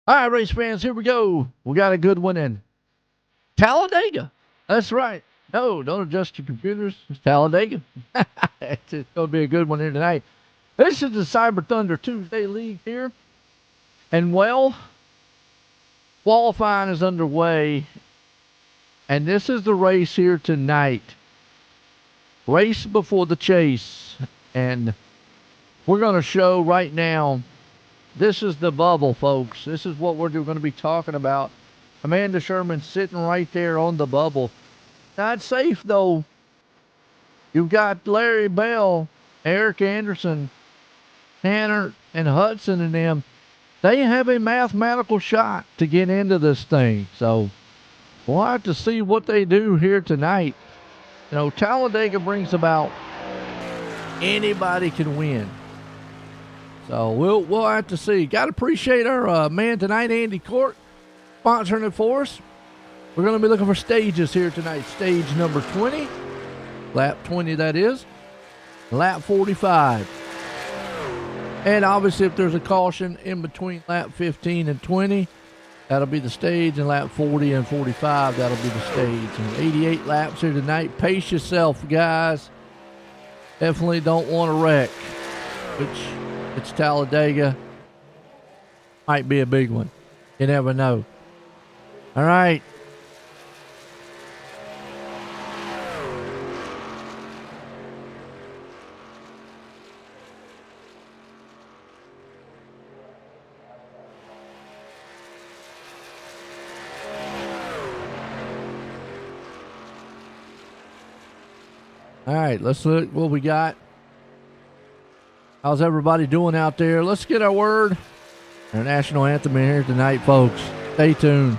All right, race fans, here we go. We got a good one in Talladega. That's right. No, don't adjust your computers. It's Talladega. It's going to be a good one here tonight. This is the Cyber Thunder Tuesday League here. And, well, qualifying is underway. And this is the race here tonight. Race before the chase. And we're going to show right now. This is the bubble, folks. This is what we're going to be talking about. Amanda Sherman sitting right there on the bubble. Not safe, though. You've got Larry Bell, Eric Anderson, Tanner, and Hudson and them. They have a mathematical shot to get into this thing. So we'll have to see what they do here tonight. You know, Talladega brings about anybody can win. So we'll have to see. Got to appreciate our man tonight, Andy Court, sponsoring it for us. We're going to be looking for stages here tonight. Stage number 20, lap 20 that is, lap 45. And obviously if there's a caution in between lap 15 and 20, that'll be the stage, and lap 40 and 45, that'll be the stage. And 88 laps here tonight. Pace yourself, guys. Definitely don't want to wreck, which it's Talladega. Might be a big one. You never know. All right. All right, let's look what we got. How's everybody doing out there? Let's get our word. Our national anthem in here tonight, folks. Stay tuned.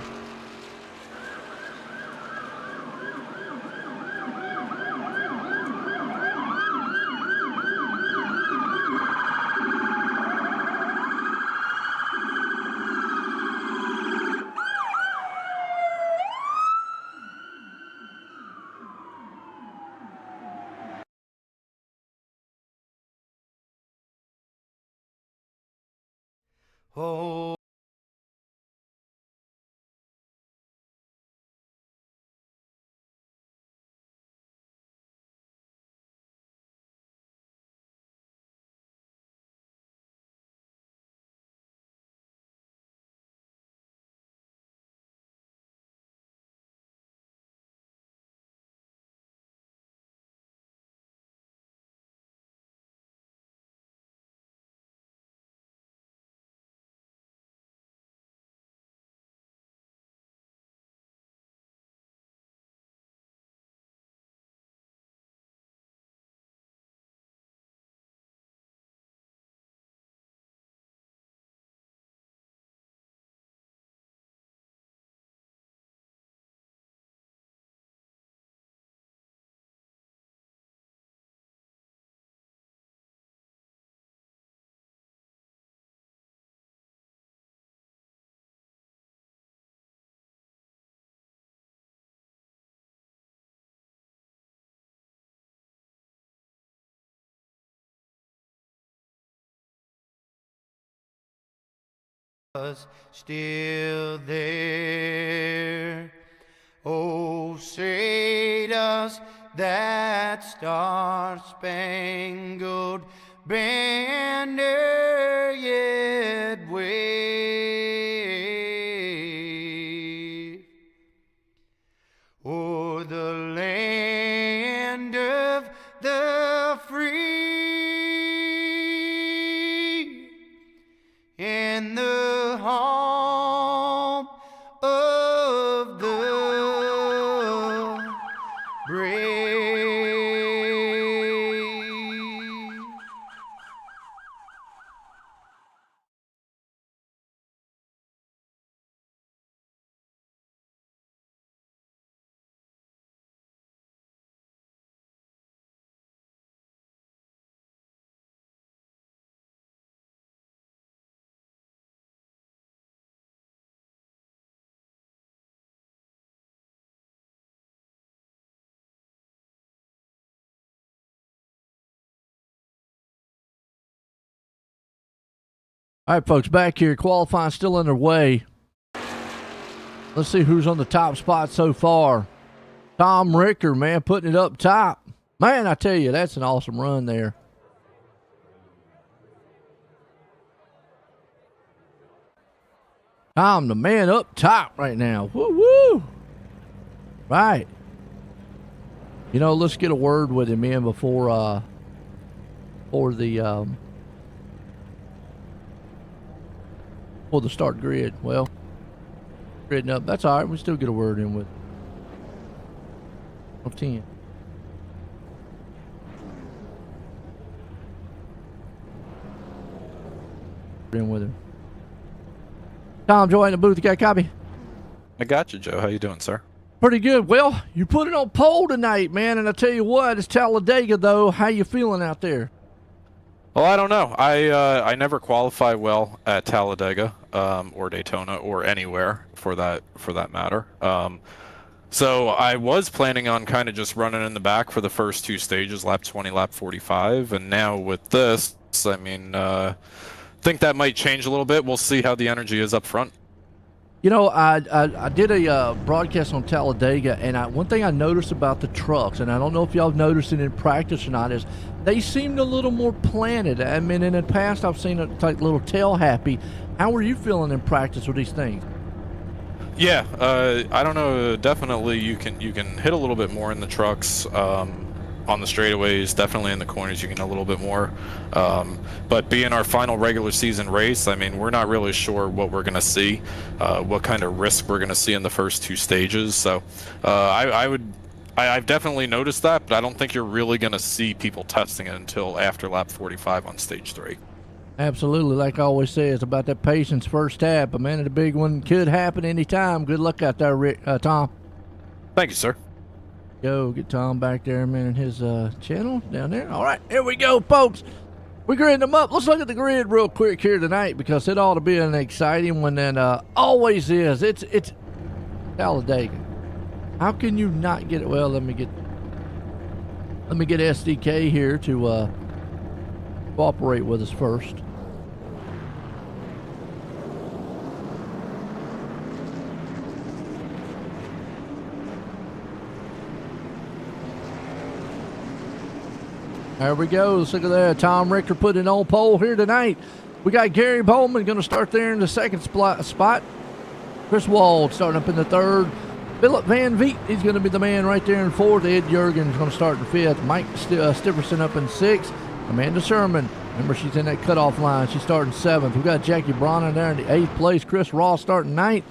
Oh. Still there. Oh, say does that star-spangled banner yet wave o'er the land of the free and the home of the brave. All right, folks, back here. Qualifying still underway. Let's see who's on the top spot so far. Tom Ricker, man, putting it up top. Man, I tell you, that's an awesome run there. Tom, the man up top right now. Woo-woo. Right. You know, let's get a word with him in before the start grid. Well, gridding up. That's all right. We still get a word in with 10. In with him. Tom, join the booth. You got a copy? I got you, Joe. How you doing, sir? Pretty good. Well, you put it on pole tonight, man, and I tell you what, it's Talladega, though. How you feeling out there? Well, I don't know. I never qualify well at Talladega or Daytona or anywhere for that matter. So I was planning on kind of just running in the back for the first two stages, lap 20, lap 45, and now with this, I mean, think that might change a little bit. We'll see how the energy is up front. You know, I did a broadcast on Talladega, and one thing I noticed about the trucks, and I don't know if y'all noticed it in practice or not, is they seemed a little more planted. I mean, in the past, I've seen it like little tail happy. How were you feeling in practice with these things? Yeah, I don't know. Definitely, you can hit a little bit more in the trucks. On the straightaways, definitely in the corners, you can a little bit more. But being our final regular season race, I mean, we're not really sure what we're going to see, what kind of risk we're going to see in the first two stages. So I've definitely noticed that, but I don't think you're really going to see people testing it until after lap 45 on stage 3. Absolutely. Like I always say, it's about that patience first tap. A man, the big one could happen anytime. Good luck out there, Rick, Tom. Thank you, sir. Go get Tom back there, man, in his channel down there. All right, here we go, folks. We're gridding them up. Let's look at the grid real quick here tonight because it ought to be an exciting one, and always is. It's Talladega. How can you not get it? Well, let me get SDK here to cooperate with us first. There we go. Let's look at that. Tom Ricker putting it on pole here tonight. We got Gary Bowman going to start there in the second spot. Chris Wald starting up in the third. Philip Van Veet, he's going to be the man right there in fourth. Ed Jurgens is going to start in fifth. Mike Stipperson up in sixth. Amanda Sherman, remember she's in that cutoff line. She's starting seventh. We got Jackie Bronner there in the eighth place. Chris Ross starting ninth.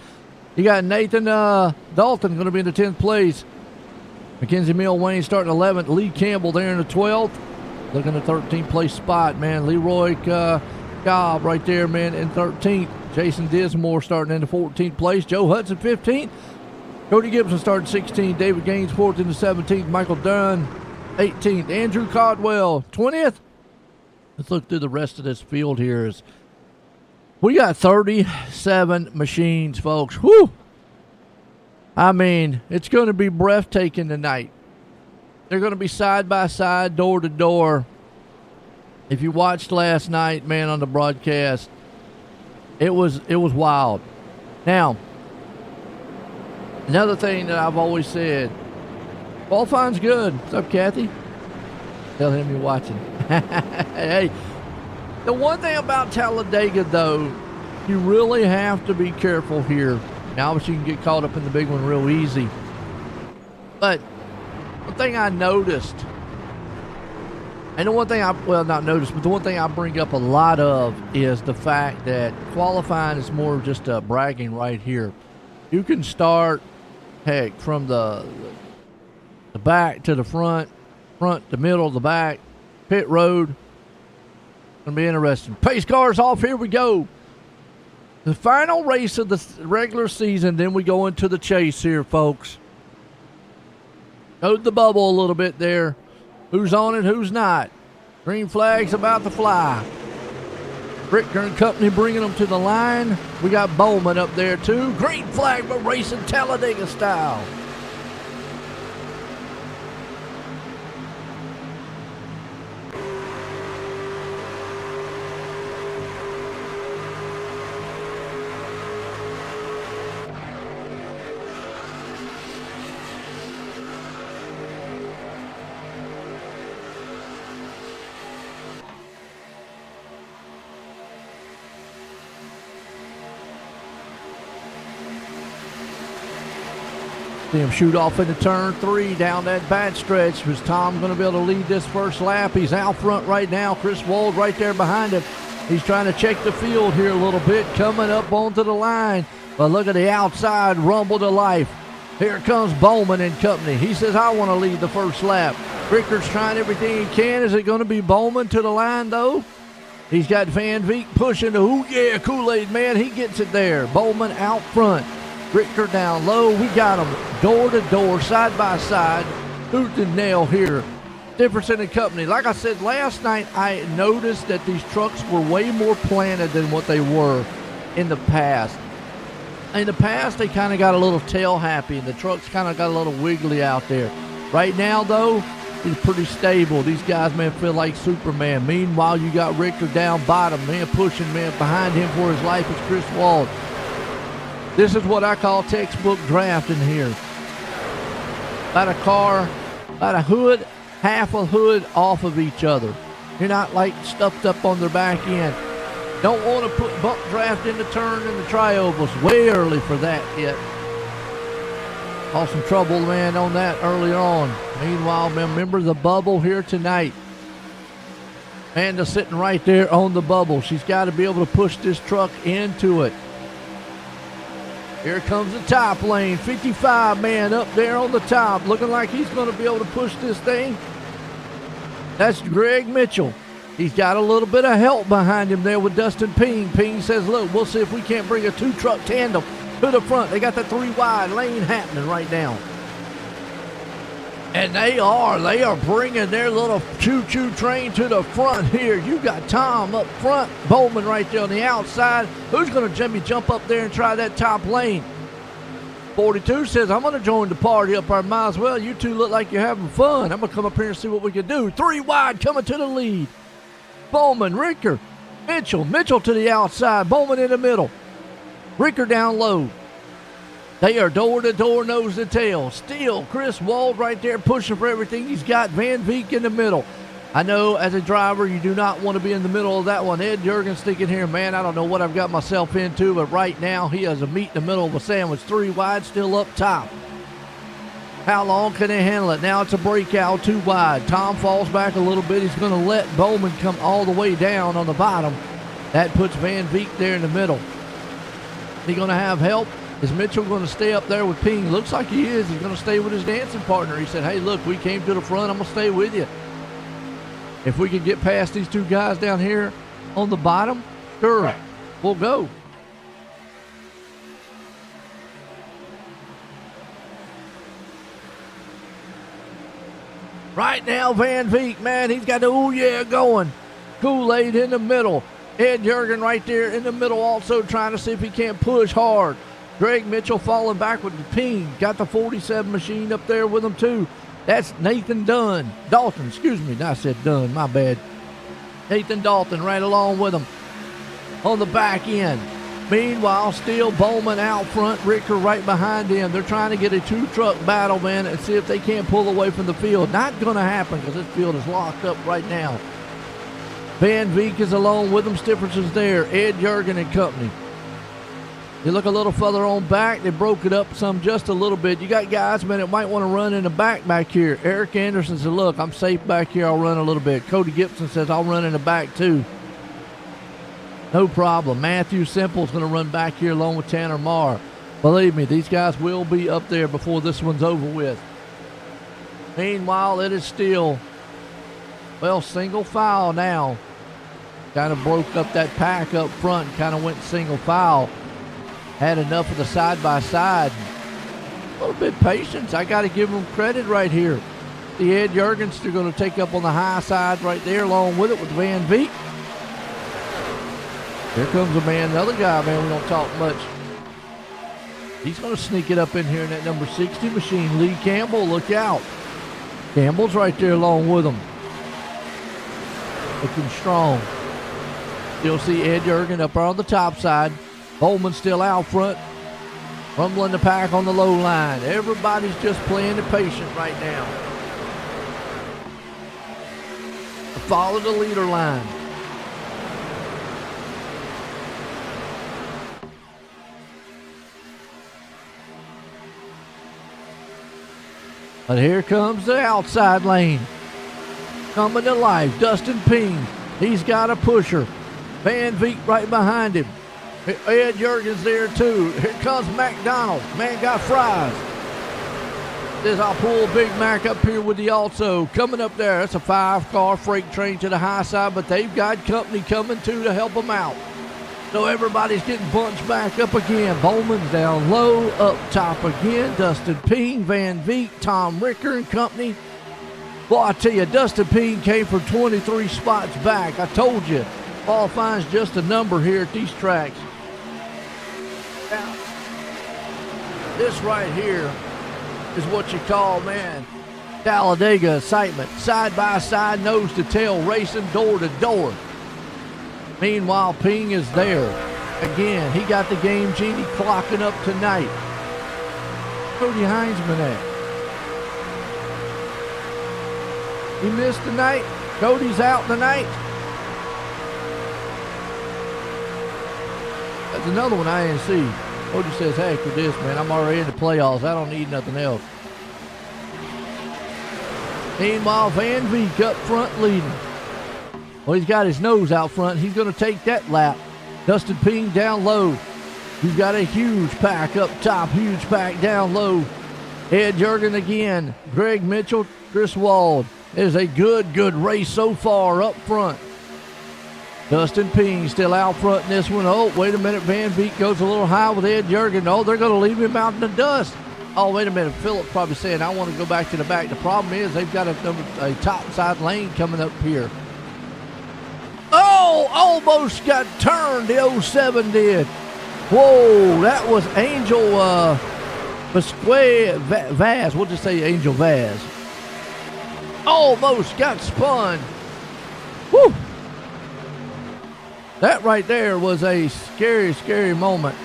You got Nathan Dalton going to be in the 10th place. Mackenzie Milwayne starting 11th. Lee Campbell there in the 12th. Looking at 13th place spot, man. Leroy Cobb right there, man, in 13th. Jason Dismore starting in the 14th place. Joe Hudson 15th. Cody Gibson starting 16th. David Gaines 4th in the 17th. Michael Dunn 18th. Andrew Caldwell 20th. Let's look through the rest of this field here. We got 37 machines, folks. Whew! I mean, it's going to be breathtaking tonight. They're going to be side by side, door to door. If you watched last night, man, on the broadcast, it was wild. Now, another thing that I've always said, qualifying's good. What's up, Kathy? Tell him you're watching. Hey, the one thing about Talladega, though, you really have to be careful here. Now, obviously, you can get caught up in the big one real easy. But one thing I noticed, and the one thing not noticed, but the one thing I bring up a lot of is the fact that qualifying is more of just bragging right here. You can start, heck, from the back to the front, the middle, the back, pit road. Gonna be interesting. Pace cars off, here we go. The final race of the regular season, then we go into the chase here, folks. Load the bubble a little bit there. Who's on it, who's not? Green flag's about to fly. Bricker and Company bringing them to the line. We got Bowman up there too. Green flag, but racing Talladega style. See him shoot off into turn 3 down that back stretch. Was Tom going to be able to lead this first lap? He's out front right now. Chris Wald right there behind him. He's trying to check the field here a little bit, coming up onto the line. But look at the outside, rumble to life. Here comes Bowman and company. He says, I want to lead the first lap. Ricker's trying everything he can. Is it going to be Bowman to the line, though? He's got Van Veek pushing the, ooh, yeah, Kool-Aid man. He gets it there. Bowman out front. Ricker down low. We got him door to door, side by side. Tooth and nail here. Dickerson and company. Like I said last night, I noticed that these trucks were way more planted than what they were in the past. In the past, they kind of got a little tail happy, and the trucks kind of got a little wiggly out there. Right now, though, it's pretty stable. These guys, man, feel like Superman. Meanwhile, you got Ricker down bottom, man, pushing, man. Behind him for his life is Chris Wald. This is what I call textbook drafting here. About a car, about a hood, half a hood off of each other. You're not like stuffed up on their back end. Don't want to put bump draft in the turn and the tri-ovals. Way early for that yet. Caused some trouble, man, on that earlier on. Meanwhile, remember the bubble here tonight. Amanda's sitting right there on the bubble. She's got to be able to push this truck into it. Here comes the top lane. 55 man up there on the top. Looking like he's going to be able to push this thing. That's Greg Mitchell. He's got a little bit of help behind him there with Dustin Ping. Ping says, look, we'll see if we can't bring a 2-truck tandem to the front. They got that 3-wide lane happening right now. And they are bringing their little choo-choo train to the front here. You got Tom up front, Bowman right there on the outside. Who's going to jump up there and try that top lane? 42 says, I'm going to join the party up there. Might as well. You two look like you're having fun. I'm going to come up here and see what we can do. 3 wide coming to the lead. Bowman, Ricker, Mitchell to the outside. Bowman in the middle. Ricker down low. They are door to door, nose to tail. Still, Chris Wald right there pushing for everything. He's got Van Veek in the middle. I know as a driver, you do not want to be in the middle of that one. Ed Jurgens thinking here, man, I don't know what I've got myself into, but right now he has a meat in the middle of a sandwich. 3 wide, still up top. How long can they handle it? Now it's a breakout, 2 wide. Tom falls back a little bit. He's going to let Bowman come all the way down on the bottom. That puts Van Veek there in the middle. He going to have help? Is Mitchell going to stay up there with Ping? Looks like he is. He's going to stay with his dancing partner. He said, hey, look, we came to the front. I'm going to stay with you. If we can get past these 2 guys down here on the bottom, sure, we'll go. Right now, Van Veek, man, he's got the ooh yeah going. Kool-Aid in the middle. Ed Jurgen right there in the middle also trying to see if he can't push hard. Greg Mitchell falling back with the Ping. Got the 47 machine up there with him too. That's Nathan Dalton, excuse me. I said Dunn, my bad. Nathan Dalton right along with him on the back end. Meanwhile, still Bowman out front, Ricker right behind him. They're trying to get a 2-truck battle, man, and see if they can't pull away from the field. Not going to happen because this field is locked up right now. Van Veek is alone with them. Stifferson's there. Ed Jurgen and company. You look a little further on back, they broke it up some just a little bit. You got guys, man, that might want to run in the back here. Eric Anderson said, look, I'm safe back here. I'll run a little bit. Cody Gibson says, I'll run in the back too. No problem. Matthew Simple's going to run back here along with Tanner Marr. Believe me, these guys will be up there before this one's over with. Meanwhile, it is still, well, single file now. Kind of broke up that pack up front, kind of went single file. Had enough of the side-by-side. A little bit patience. I got to give them credit right here. The Ed Jurgens, they're going to take up on the high side right there along with it with Van Veek. Here comes a man, another guy, man, we don't talk much. He's going to sneak it up in here in that number 60 machine. Lee Campbell, look out. Campbell's right there along with him. Looking strong. You'll see Ed Jurgen up on the top side. Bowman still out front. Rumbling the pack on the low line. Everybody's just playing it patient right now. Follow the leader line. But here comes the outside lane. Coming to life, Dustin Ping. He's got a pusher. Van Veek right behind him. Ed Jurgens there too. Here comes McDonald. Man got fries. Says I'll pull Big Mac up here with the also. Coming up there, that's a 5-car freight train to the high side, but they've got company coming too to help them out. So everybody's getting bunched back up again. Bowman's down low, up top again. Dustin Ping, Van Veek, Tom Ricker and company. Well, I tell you, Dustin Ping came from 23 spots back. I told you, qualifying's just a number here at these tracks. Now, this right here is what you call, man, Talladega excitement. Side by side, nose to tail, racing door to door. Meanwhile, Ping is there. Again, he got the game genie clocking up tonight. Cody Heinzman at? He missed tonight. Cody's out tonight. That's another one I didn't see. Cody says, heck with this, man. I'm already in the playoffs. I don't need nothing else. Meanwhile, Van Veek up front leading. Well, he's got his nose out front. He's going to take that lap. Dustin Ping down low. He's got a huge pack up top, huge pack down low. Ed Jurgen again. Greg Mitchell, Chris Wald. It is a good race so far up front. Dustin Ping still out front in this one. Oh, wait a minute. Van Veek goes a little high with Ed Jurgen. Oh, they're going to leave him out in the dust. Oh, wait a minute. Philip probably saying, I want to go back to the back. The problem is they've got a top side lane coming up here. Oh, almost got turned. The 07 did. Whoa, that was Angel Vaz. We'll just say Angel Vaz. Almost got spun. Woo! That right there was a scary moment.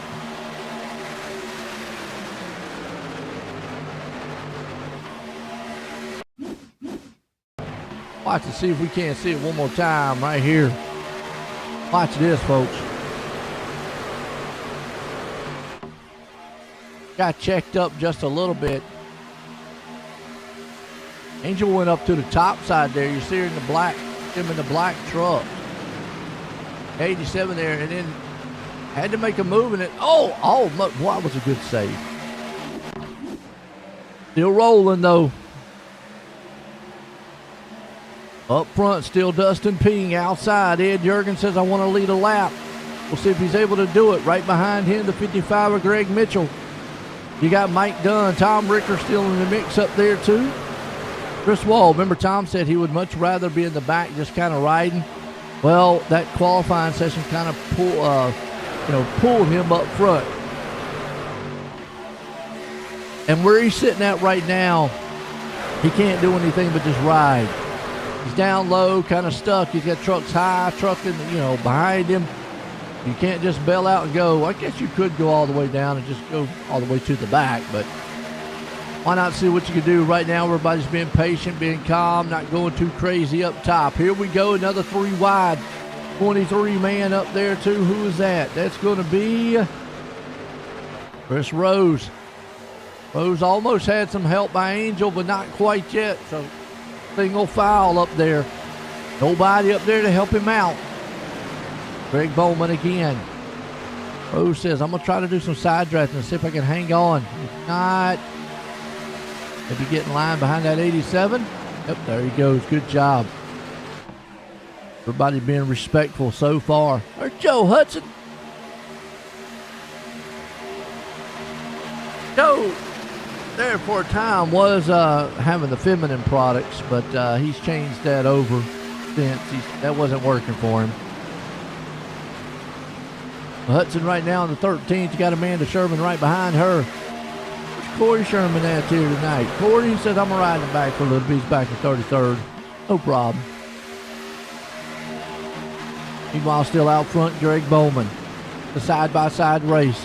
Watch and see if we can't see it one more time right here. Watch this, folks. Got checked up just a little bit. Angel went up to the top side there. You see her in the black, him in the black truck. 87 there, and then had to make a move in it. Oh, boy, that was a good save. Still rolling though. Up front, still Dustin Ping. Outside, Ed Jurgen says, I want to lead a lap. We'll see if he's able to do it. Right behind him, the 55 of Greg Mitchell. You got Mike Dunn. Tom Ricker still in the mix up there, too. Chris Wall, remember Tom said he would much rather be in the back just kind of riding. Well, that qualifying session kind of pulled him up front. And where he's sitting at right now, he can't do anything but just ride. He's down low, kind of stuck. He's got trucks high, trucking, behind him. You can't just bail out and go. I guess you could go all the way down and just go all the way to the back, but why not see what you can do right now? Everybody's being patient, being calm, not going too crazy up top. Here we go, another 3 wide. 23 man up there too. Who is that? That's going to be Chris Rose. Rose almost had some help by Angel, but not quite yet. So single foul up there. Nobody up there to help him out. Greg Bowman again. Rose says, I'm going to try to do some side drafting and see if I can hang on. If not, maybe get in line behind that 87. Yep, there he goes. Good job. Everybody being respectful so far. There's Joe Hudson. Joe, there for a time, was having the feminine products, but he's changed that over since. That wasn't working for him. Hudson right now in the 13th. You got Amanda Sherman right behind her. Where's Corey Sherman at here tonight? Corey says, I'm going to ride him back for a little bit. He's back in 33rd. No problem. Meanwhile, still out front, Greg Bowman. The side-by-side race.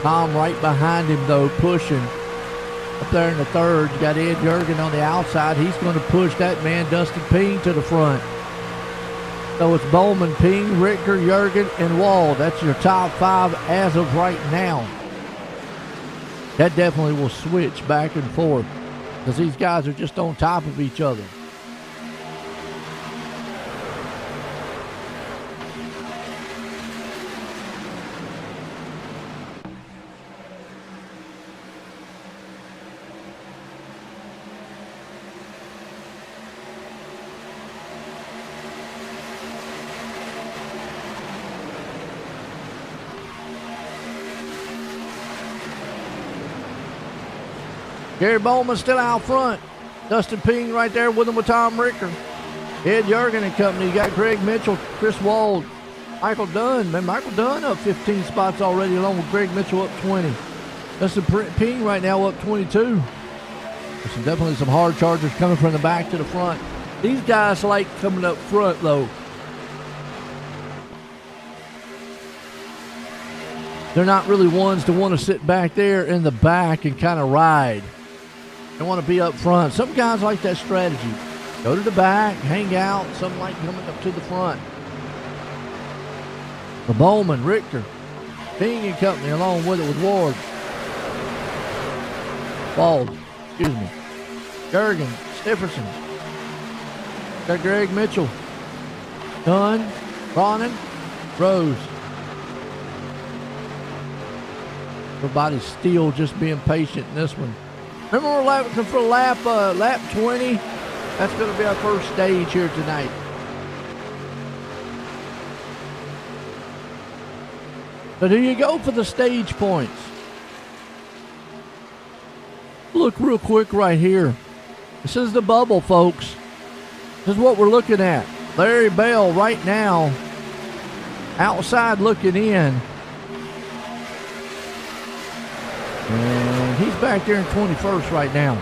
Tom right behind him, though, pushing. Up there in the third, you got Ed Jurgen on the outside. He's going to push that man, Dustin Ping, to the front. So it's Bowman, Ping, Ricker, Jurgen, and Wald. That's your top 5 as of right now. That definitely will switch back and forth because these guys are just on top of each other. Gary Bowman still out front. Dustin Ping right there with him with Tom Ricker. Ed Jurgen and company. You got Greg Mitchell, Chris Wald, Michael Dunn. Man, Michael Dunn up 15 spots already along with Greg Mitchell up 20. Dustin Ping right now up 22. There's definitely some hard chargers coming from the back to the front. These guys like coming up front though. They're not really ones to want to sit back there in the back and kind of ride. They want to be up front. Some guys like that strategy. Go to the back, hang out. Some like coming up to the front. The Bowman, Richter, Ping and company along with it with Ward. Wald, excuse me. Gergen, Stifferson. Got Greg Mitchell. Dunn, Ronan, Rose. Everybody's still just being patient in this one. Remember we're looking for lap 20. That's going to be our first stage here tonight. So do you go for the stage points? Look real quick right here. This is the bubble, folks. This is what we're looking at. Larry Bell right now outside looking in. And he's back there in 21st right now.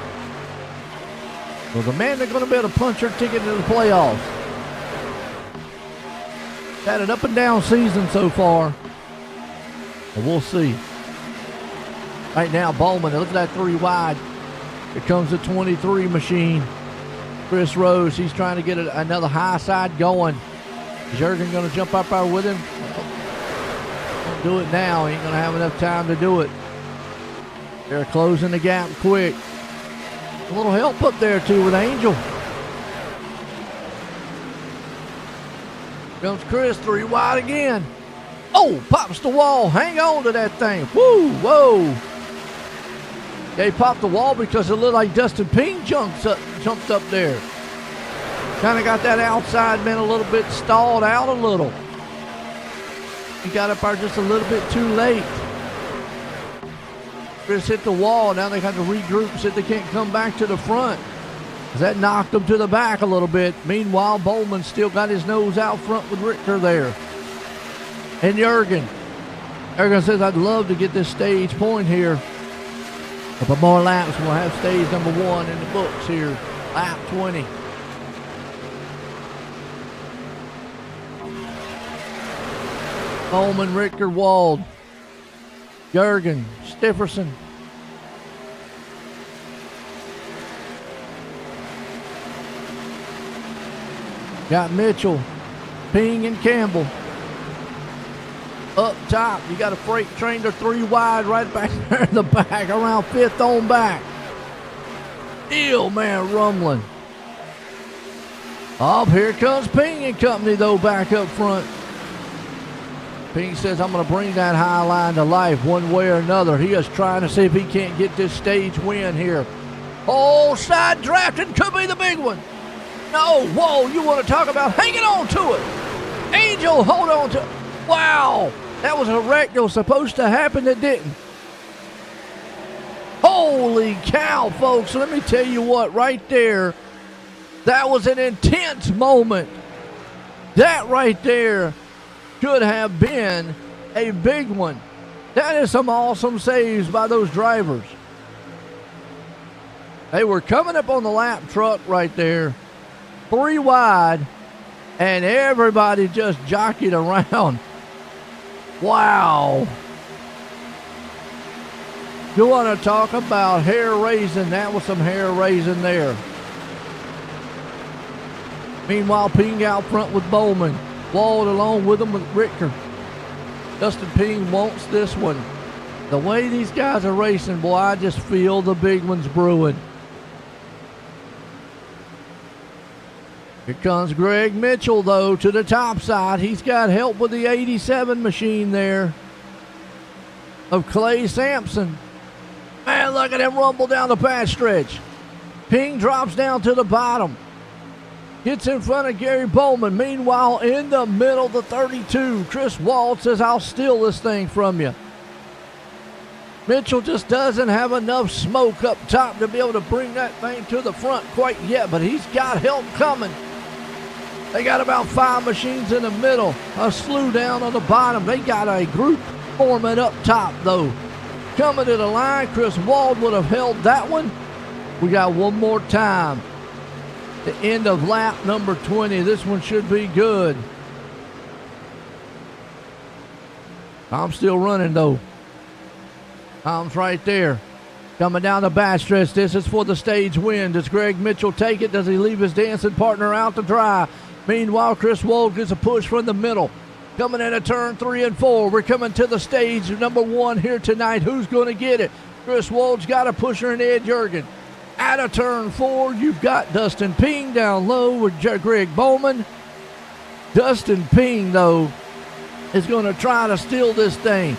So the man that's going to be able to punch her ticket into the playoffs. Had an up and down season so far. But we'll see. Right now, Bowman, look at that 3 wide. Here comes the 23 machine. Chris Rose, he's trying to get another high side going. Is Jurgen going to jump up there with him? Don't do it now. He ain't going to have enough time to do it. They're closing the gap quick. A little help up there, too, with Angel. Comes Chris, 3 wide again. Oh, pops the wall. Hang on to that thing. Woo, whoa. They popped the wall because it looked like Dustin Ping jumped up there. Kind of got that outside man a little bit stalled out a little. He got up there just a little bit too late. Chris hit the wall. Now they got to regroup so they can't come back to the front. That knocked them to the back a little bit. Meanwhile, Bowman still got his nose out front with Richter there. And Jurgen. Jurgen says, I'd love to get this stage point here. A couple more laps, we'll have stage number 1 in the books here. Lap 20. Bowman, Richter, Wald. Jurgen, Stifferson. Got Mitchell, Ping, and Campbell. Up top, you got a freight train to 3 wide right back there in the back, around 5th on back. Ew, man, rumbling. Up here comes Ping and company, though, back up front. Ping says, I'm going to bring that high line to life one way or another. He is trying to see if he can't get this stage win here. Oh, side drafting could be the big one. No, whoa, you want to talk about hanging on to it. Angel, hold on to it. Wow, that was a wreck that was supposed to happen that didn't. Holy cow, folks. Let me tell you what, right there, that was an intense moment. That right there could have been a big one. That is some awesome saves by those drivers. They were coming up on the lap truck right there, 3 wide, and everybody just jockeyed around. Wow. You want to talk about hair raising? That was some hair raising there. Meanwhile, Ping out front with Bowman. Wald along with him with Richter. Dustin Ping wants this one. The way these guys are racing, boy, I just feel the big ones brewing. Here comes Greg Mitchell, though, to the top side. He's got help with the 87 machine there of Clay Sampson. Man, look at him rumble down the pass stretch. Ping drops down to the bottom. Gets in front of Gary Bowman. Meanwhile, in the middle, the 32, Chris Wald says, I'll steal this thing from you. Mitchell just doesn't have enough smoke up top to be able to bring that thing to the front quite yet, but he's got help coming. They got about 5 machines in the middle, a slew down on the bottom. They got a group forming up top, though. Coming to the line, Chris Wald would have held that one. We got one more time. The end of lap number 20. This one should be good. I'm still running, though. Tom's right there. Coming down the backstretch. This is for the stage win. Does Greg Mitchell take it? Does he leave his dancing partner out to dry? Meanwhile, Chris Wald gets a push from the middle. Coming into turn 3 and 4. We're coming to the stage number 1 here tonight. Who's going to get it? Chris Wald's got a pusher in Ed Jurgen. Out of turn 4, you've got Dustin Ping down low with Greg Bowman. Dustin Ping, though, is going to try to steal this thing.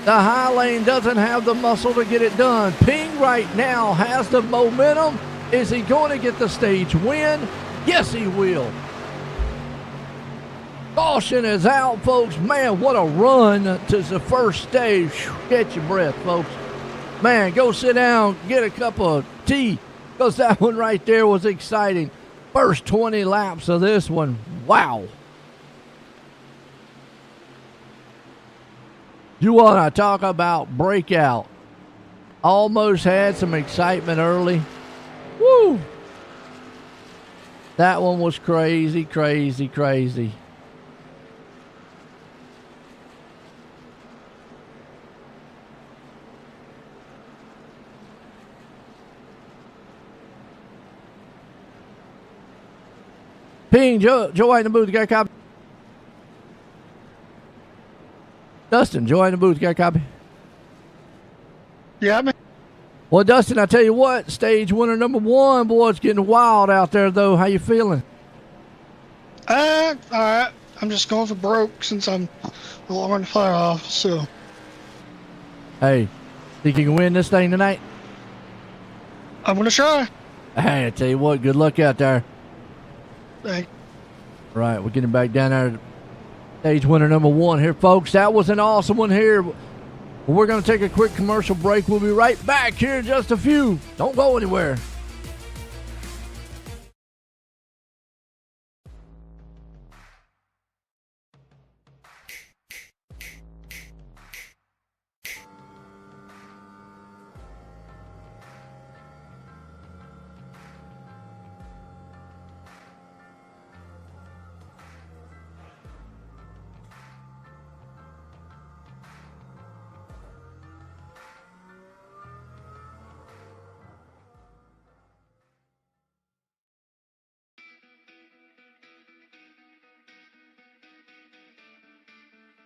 The high lane doesn't have the muscle to get it done. Ping right now has the momentum. Is he going to get the stage win? Yes, he will. Caution is out, folks. Man, what a run to the first stage. Catch your breath, folks. Man, go sit down, get a cup of tea, because that one right there was exciting. First 20 laps of this one. Wow. You want to talk about breakout. Almost had some excitement early. Woo! That one was crazy, crazy, crazy. Ping, Joe White in the booth, got a copy? Dustin, Joe White in the booth, got a copy? Yeah, man. Well, Dustin, I tell you what, stage winner number 1, boy, it's getting wild out there, though. How you feeling? All right. I'm just going for broke since I'm a long in the playoffs, so. Hey, think you can win this thing tonight? I'm going to try. Hey, I tell you what, good luck out there. Thank Right, we're getting back down there. Stage winner number 1 here, folks. That was an awesome one here. We're going to take a quick commercial break. We'll be right back here in just a few. Don't go anywhere.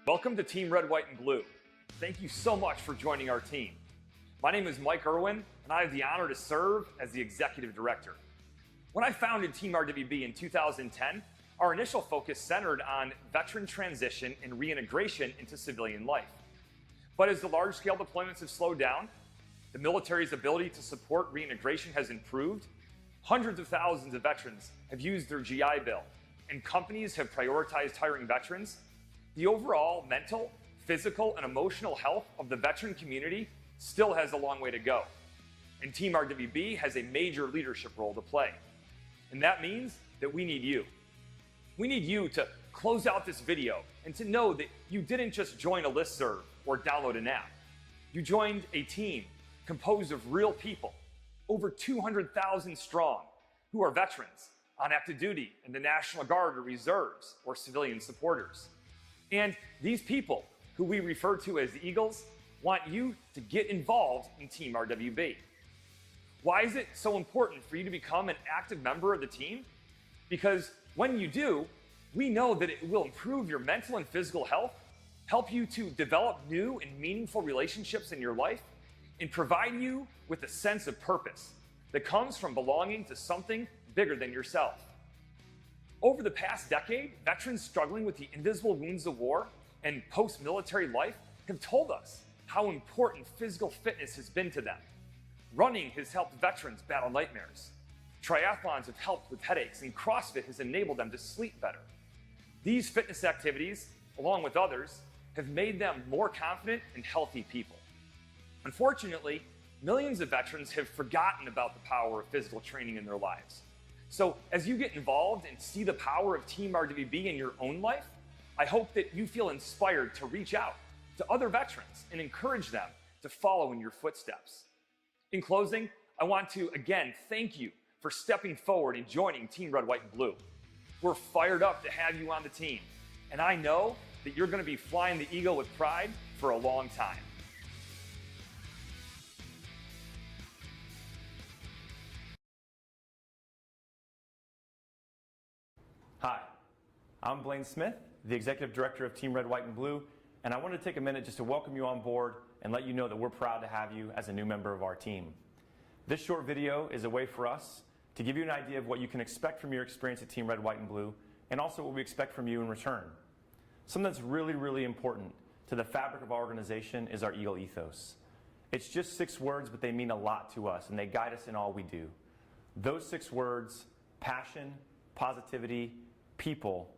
Welcome to Team Red, White, and Blue. Thank you so much for joining our team. My name is Mike Irwin, and I have the honor to serve as the Executive Director. When I founded Team RWB in 2010, our initial focus centered on veteran transition and reintegration into civilian life. But as the large-scale deployments have slowed down, the military's ability to support reintegration has improved, hundreds of thousands of veterans have used their GI Bill, and companies have prioritized hiring veterans, the overall mental, physical, and emotional health of the veteran community still has a long way to go. And Team RWB has a major leadership role to play. And that means that we need you. We need you to close out this video and to know that you didn't just join a listserv or download an app. You joined a team composed of real people, over 200,000 strong, who are veterans on active duty in the National Guard or reserves or civilian supporters. And these people, who we refer to as Eagles, want you to get involved in Team RWB. Why is it so important for you to become an active member of the team? Because when you do, we know that it will improve your mental and physical health, help you to develop new and meaningful relationships in your life, and provide you with a sense of purpose that comes from belonging to something bigger than yourself. Over the past decade, veterans struggling with the invisible wounds of war and post-military life have told us how important physical fitness has been to them. Running has helped veterans battle nightmares. Triathlons have helped with headaches, and CrossFit has enabled them to sleep better. These fitness activities, along with others, have made them more confident and healthy people. Unfortunately, millions of veterans have forgotten about the power of physical training in their lives. So as you get involved and see the power of Team RWB in your own life, I hope that you feel inspired to reach out to other veterans and encourage them to follow in your footsteps. In closing, I want to again thank you for stepping forward and joining Team Red, White, and Blue. We're fired up to have you on the team, and I know that you're going to be flying the Eagle with pride for a long time. Hi, I'm Blaine Smith, the Executive Director of Team Red, White, and Blue, and I wanted to take a minute just to welcome you on board and let you know that we're proud to have you as a new member of our team. This short video is a way for us to give you an idea of what you can expect from your experience at Team Red, White, and Blue, and also what we expect from you in return. Something that's really, really important to the fabric of our organization is our Eagle ethos. It's just 6 words, but they mean a lot to us, and they guide us in all we do. Those 6 words: passion, positivity, people,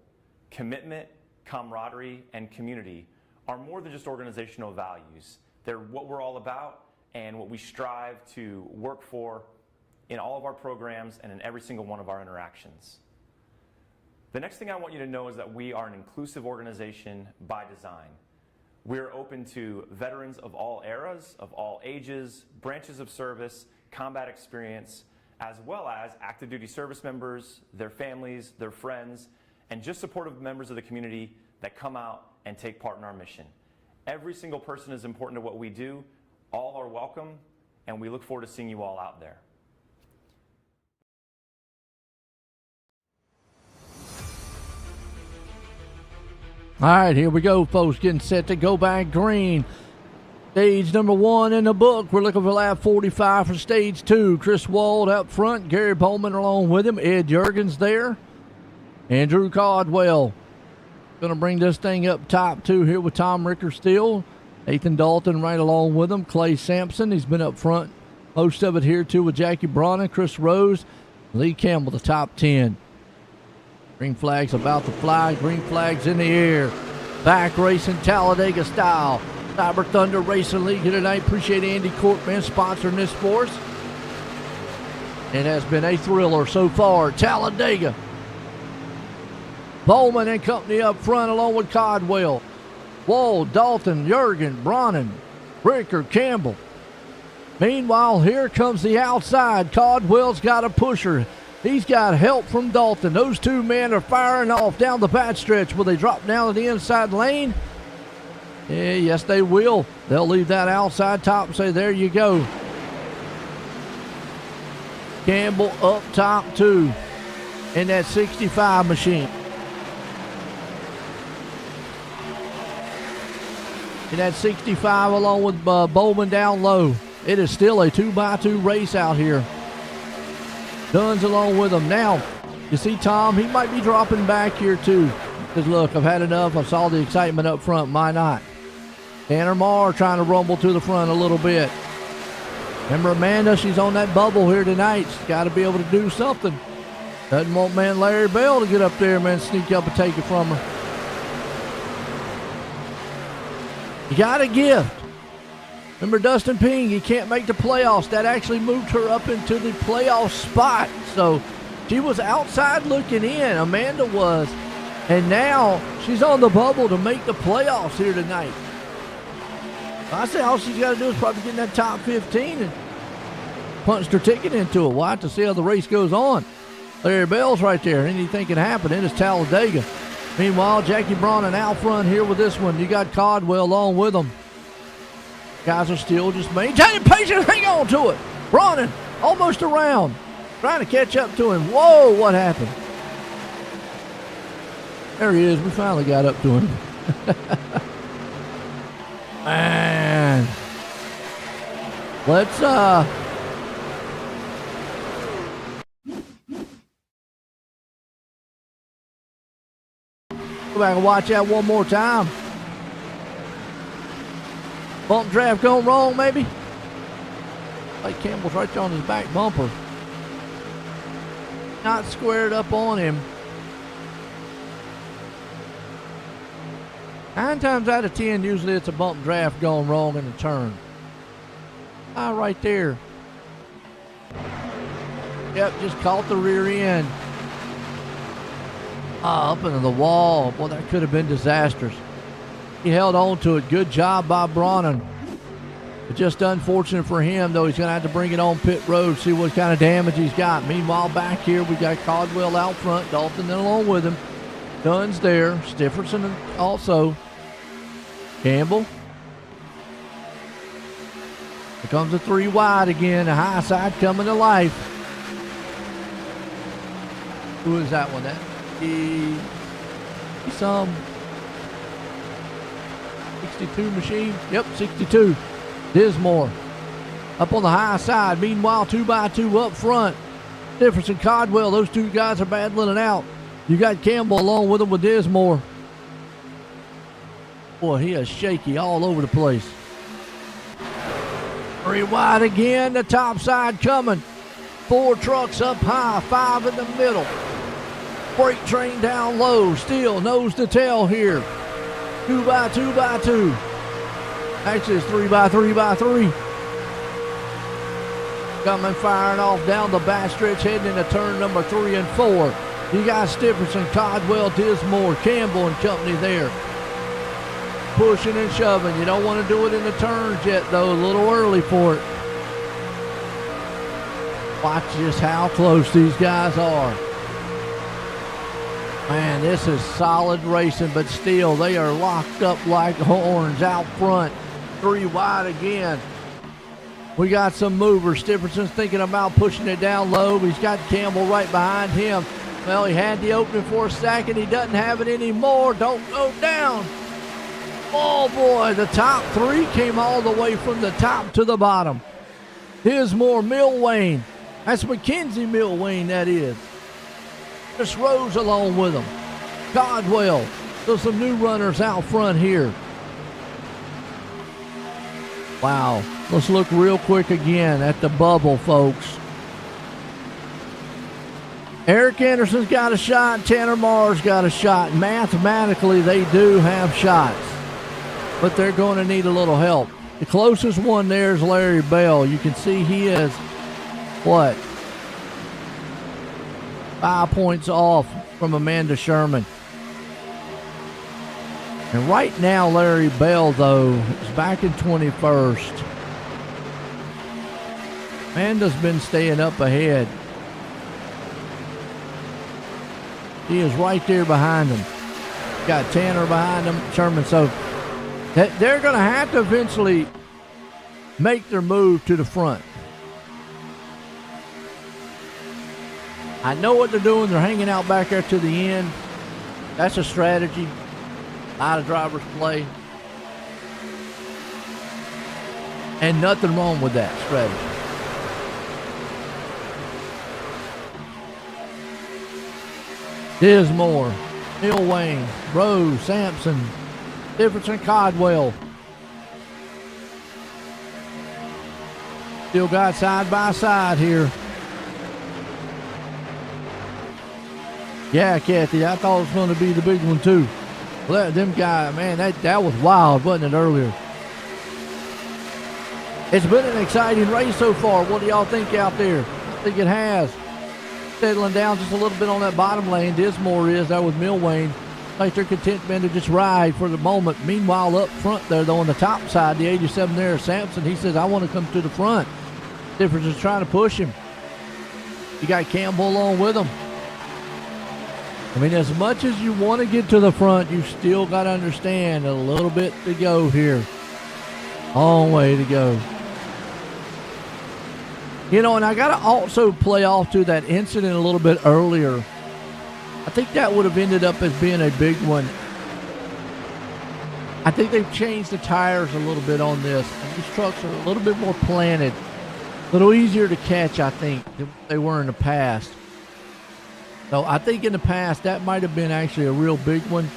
commitment, camaraderie, and community are more than just organizational values. They're what we're all about and what we strive to work for in all of our programs and in every single one of our interactions. The next thing I want you to know is that we are an inclusive organization by design. We're open to veterans of all eras, of all ages, branches of service, combat experience, as well as active duty service members, their families, their friends, and just supportive members of the community that come out and take part in our mission. Every single person is important to what we do. All are welcome, and we look forward to seeing you all out there. All right, here we go, folks. Getting set to go back green. Stage number 1 in the book. We're looking for lap 45 for stage 2. Chris Wald up front. Gary Bowman along with him. Ed Juergens there. Andrew Caldwell. Going to bring this thing up top, too, here with Tom Ricker still. Nathan Dalton right along with him. Clay Sampson, he's been up front most of it here, too, with Jackie Braunen, Chris Rose, Lee Campbell, the top 10. Green flag's about to fly. Green flag's in the air. Back racing Talladega style. Cyber Thunder Racing League here tonight. Appreciate Andy Corkman sponsoring this for us. It has been a thriller so far. Talladega. Bowman and company up front along with Caldwell. Wald, Dalton, Juergen, Braunen, Ricker, Campbell. Meanwhile, here comes the outside. Caldwell's got a pusher. He's got help from Dalton. Those 2 men are firing off down the backstretch. Will they drop down to the inside lane? Yeah, yes, they will. They'll leave that outside top and say, there you go. Campbell up top, too, in that 65 machine. In that 65 along with Bowman down low. It is still a 2x2 race out here. Dunn's along with them. Now, you see Tom, he might be dropping back here too. Because look, I've had enough. I saw the excitement up front. Why not? Tanner Marr trying to rumble to the front a little bit. Remember Amanda, she's on that bubble here tonight. She's got to be able to do something. Doesn't want man Larry Bell to get up there, man, sneak up and take it from her. You got a gift. Remember Dustin Ping, he can't make the playoffs. That actually moved her up into the playoff spot. So she was outside looking in, Amanda was. And now she's on the bubble to make the playoffs here tonight. I say all she's got to do is probably get in that top 15 and punched her ticket into it. We'll have to see how the race goes on. Larry Bell's right there. Anything can happen. It is Talladega. Meanwhile, Jackie Braunen out front here with this one. You got Caldwell along with them. Guys are still just maintaining patience. Hang on to it. Braunen almost around. Trying to catch up to him. Whoa, what happened? There he is. We finally got up to him. Man. Let's, go back and watch that one more time. Bump draft going wrong, maybe? Like Campbell's right there on his back bumper. Not squared up on him. 9 times out of 10, usually it's a bump draft going wrong in a turn. Ah, right there. Yep, just caught the rear end. Ah, up into the wall. Boy, that could have been disastrous. He held on to it. Good job by Brannon. But just unfortunate for him, though. He's going to have to bring it on pit road, see what kind of damage he's got. Meanwhile, back here, we got Caldwell out front. Dalton then along with him. Dunn's there. Stifferson also. Campbell. Here comes a 3 wide again. The high side coming to life. Who is that one? That he's some 62 machine. Yep, 62. Dismore up on the high side. Meanwhile, 2x2 up front. Stifferson, Caldwell, those two guys are battling it out. You got Campbell along with him with Dismore. Boy, he is shaky all over the place. 3 wide again, the top side coming. 4 trucks up high, 5 in the middle. Freight train down low, still nose to tail here. 2x2x2. Actually, it's 3x3x3. Coming firing off down the back stretch, heading into turn number 3 and 4. You got Stifferson, Caldwell, Dismore, Campbell and company there. Pushing and shoving. You don't want to do it in the turns yet, though. A little early for it. Watch just how close these guys are. Man, this is solid racing, but still, they are locked up like horns out front. 3 wide again. We got some movers. Stifferson's thinking about pushing it down low. He's got Campbell right behind him. Well, he had the opening for a second. He doesn't have it anymore. Don't go down. Oh, boy, the top 3 came all the way from the top to the bottom. Dismore, Milwayne. That's Mackenzie Milwayne, that is. Just Rose along with him. Caldwell. So some new runners out front here. Wow. Let's look real quick again at the bubble, folks. Eric Anderson's got a shot. Tanner Marr's got a shot. Mathematically, they do have shots. But they're going to need a little help. The closest one there is Larry Bell. You can see he is, what? 5 points off from Amanda Sherman. And right now, Larry Bell, though, is back in 21st. Amanda's been staying up ahead. He is right there behind him. Got Tanner behind him, Sherman. So they're going to have to eventually make their move to the front. I know what they're doing. They're hanging out back there to the end. That's a strategy. A lot of drivers play. And nothing wrong with that strategy. Dismore, Milwayne, Rose, Sampson, Stifferson, Caldwell. Still got side by side here. Yeah, Kathy, I thought it was going to be the big one too. Well, them guys, man, that was wild, wasn't it, earlier? It's been an exciting race so far. What do y'all think out there? I think it has. Settling down just a little bit on that bottom lane. Dismore is there with Milwayne. Like they're content, man, to just ride for the moment. Meanwhile, up front there, though, on the top side, the 87 there, Sampson, he says, I want to come to the front. Difference is trying to push him. You got Campbell along with him. I mean, as much as you want to get to the front, you still got to understand a little bit to go here. Long way to go. You know, and I got to also play off to that incident a little bit earlier. I think that would have ended up as being a big one. I think they've changed the tires a little bit on this, and these trucks are a little bit more planted, a little easier to catch, I think, than they were in the past. So I think in the past that might have been actually a real big one,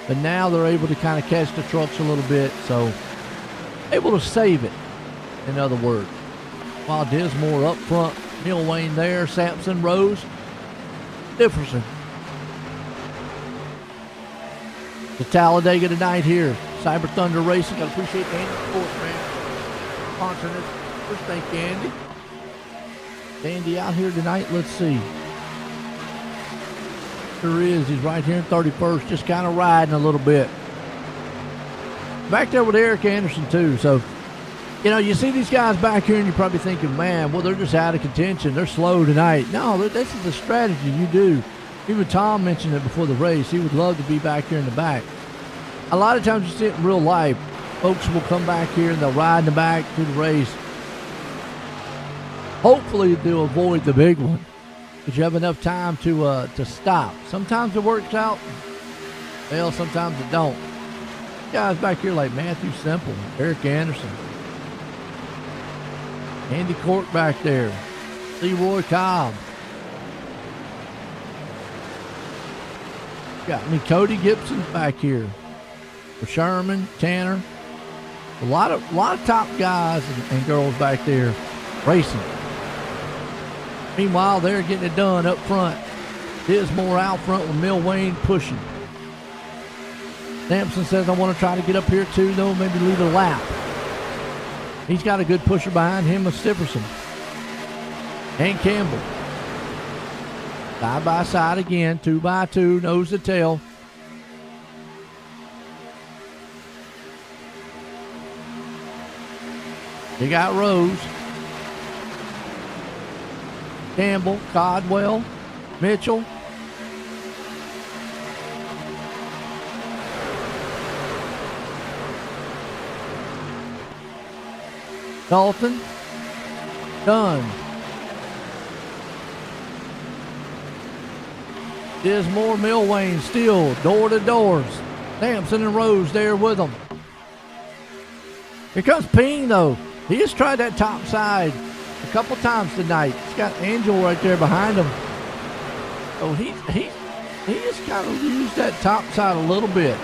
but now they're able to kind of catch the trucks a little bit, so able to save it, in other words. While Dismore up front, Milwayne there, Sampson, Rose, Differson. The Talladega tonight here. Cyber Thunder Racing. I appreciate Andy support, man. Sponsoring this. First, thank you, Andy. Andy out here tonight. Let's see. Sure is. He's right here in 31st, just kind of riding a little bit. Back there with Eric Anderson, too. So, you know, you see these guys back here and you're probably thinking, man, well, they're just out of contention. They're slow tonight. No, this is a strategy you do. Even Tom mentioned it before the race. He would love to be back here in the back. A lot of times you see it in real life. Folks will come back here and they'll ride in the back through the race. Hopefully they'll avoid the big one, because you have enough time to stop. Sometimes it works out. Well, sometimes it don't. Guys back here like Matthew Semple, Eric Anderson, Andy Court back there, Leroy Cobb. Cody Gibson's back here. For Sherman, Tanner. A lot of top guys and girls back there racing. Meanwhile, they're getting it done up front. Dismore out front with Milwayne pushing. Sampson says, I want to try to get up here too, though, maybe leave a lap. He's got a good pusher behind him with Stipperson. And Campbell. Side by side again, 2x2, nose to tail. You got Rose, Campbell, Codwell, Mitchell. Dalton, Dunn. Dismore, Milwayne, still door to doors. Sampson and Rose there with them. Here comes Ping, though. He has tried that top side a couple times tonight. He's got Angel right there behind him. So he has kind of used that top side a little bit.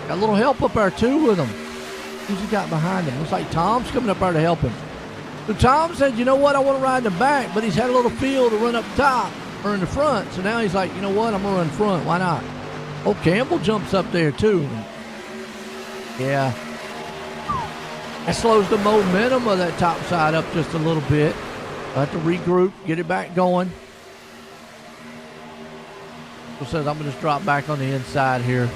Got a little help up there, too, with him. Who's he got behind him? Looks like Tom's coming up there to help him. So Tom said, you know what, I want to ride in the back, but he's had a little field to run up top or in the front. So now he's like, you know what, I'm going to run front. Why not? Oh, Campbell jumps up there too. Yeah. That slows the momentum of that top side up just a little bit. I'll have to regroup, get it back going. So says, I'm going to just drop back on the inside here.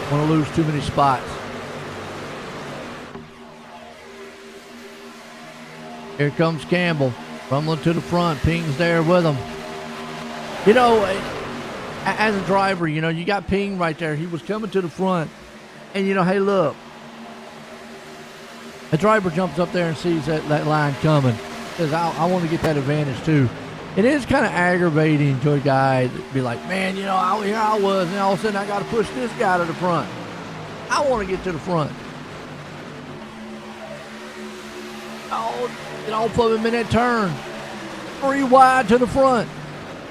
Want to lose too many spots. Here comes Campbell, rumbling to the front. Ping's there with him. You know, as a driver, you know, you got Ping right there. He was coming to the front. And, you know, hey, look. The driver jumps up there and sees that line coming. Says, I want to get that advantage, too. It is kind of aggravating to a guy to be like, man, you know, here I was, and all of a sudden I got to push this guy to the front. I want to get to the front. Oh, you know, put him in that turn. 3 wide to the front.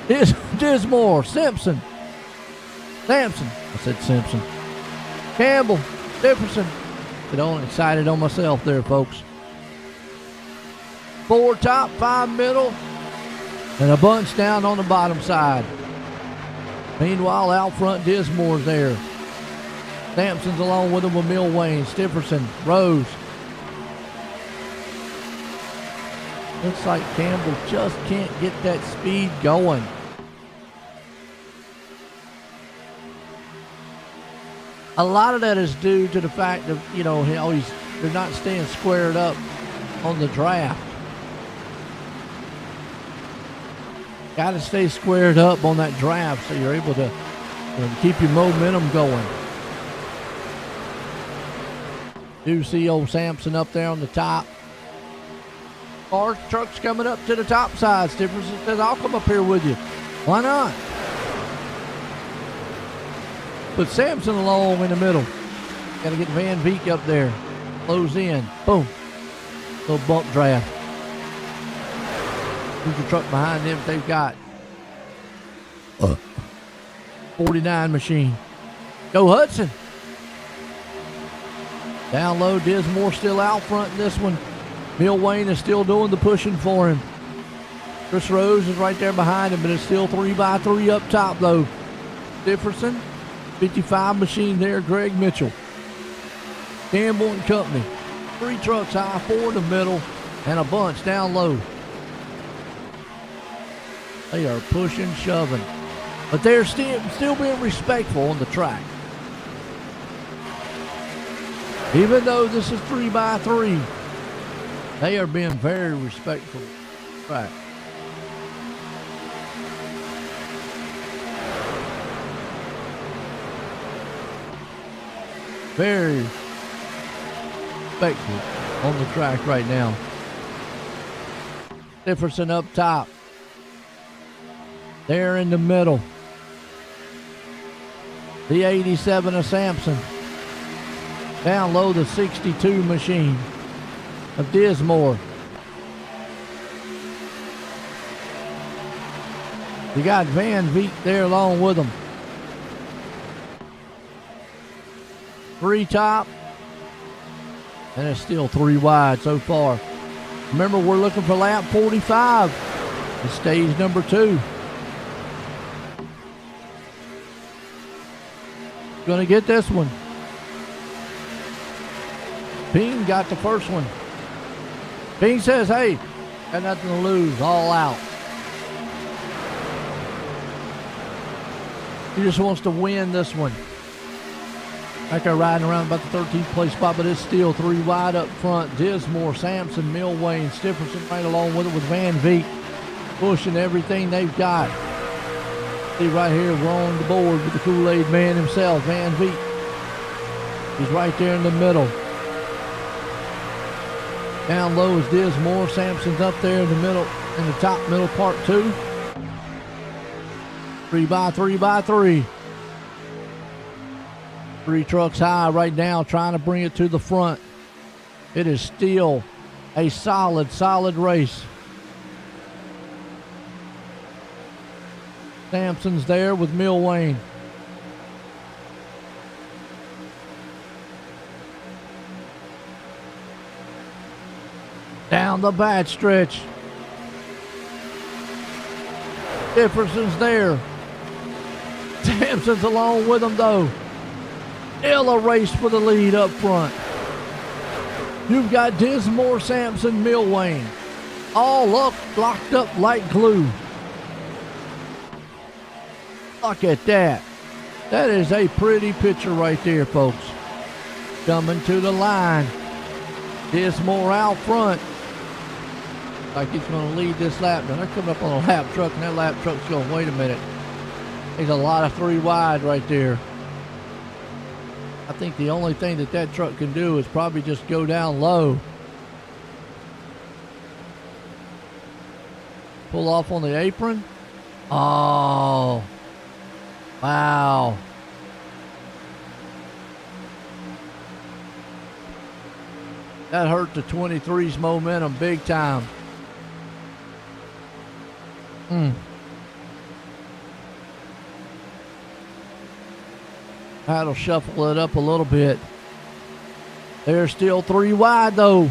Dismore, Simpson. Sampson. I said Simpson. Campbell, Differson. Get on excited on myself there, folks. 4 top, 5 middle, and a bunch down on the bottom side. Meanwhile, out front, Dismore's there. Sampson's along with him with Milwayne, Stipperson, Rose. Looks like Campbell just can't get that speed going. A lot of that is due to the fact that, you know, they're not staying squared up on the draft. Got to stay squared up on that draft so you're able to keep your momentum going. Do see old Sampson up there on the top. Car truck's coming up to the top side. Stipperson says, I'll come up here with you. Why not? Put Sampson along in the middle. Got to get Van Veek up there. Close in. Boom. Little bump draft. Who's the truck behind them they've got? 49 machine. Go Hudson. Down low, Dismore still out front in this one. Bill Wayne is still doing the pushing for him. Chris Rose is right there behind him, but it's still 3x3 up top though. Differson, 55 machine there, Greg Mitchell. Campbell and Company. 3 trucks high, 4 in the middle, and a bunch down low. They are pushing, shoving. But they're still being respectful on the track. Even though this is 3x3, they are being very respectful on the track. Very respectful on the track right now. Differson up top. There in the middle. The 87 of Sampson. Down low, the 62 machine of Dismore. You got Van Veek there along with them. 3 top. And it's still 3 wide so far. Remember, we're looking for lap 45. It's stage number 2. Gonna get this one. Ping got the first one. Ping says, hey, got nothing to lose, all out. He just wants to win this one. Like they're riding around about the 13th place spot, but it's still 3 wide up front. Dismore, Sampson, Milwayne, Stifferson right along with it with Van Veek. Pushing everything they've got. See right here, we're on the board with the Kool-Aid man himself, Van Veek. He's right there in the middle. Down low is Dismore. Sampson's up there in the middle, in the top middle part 2. 3x3x3. 3 trucks high right now, trying to bring it to the front. It is still a solid race. Sampson's there with Milwayne. Down the back stretch. Jefferson's there. Sampson's along with him though. Still a race for the lead up front. You've got Dismore, Sampson, Milwayne. All up, locked up like glue. Look at that. That is a pretty picture right there, folks. Coming to the line. Dismore out front. Like he's going to lead this lap. Now they're coming up on a lap truck, and that lap truck's going, wait a minute. There's a lot of 3 wide right there. I think the only thing that truck can do is probably just go down low. Pull off on the apron. Oh. Wow. That hurt the 23's momentum big time. That'll shuffle it up a little bit. They're still 3 wide though.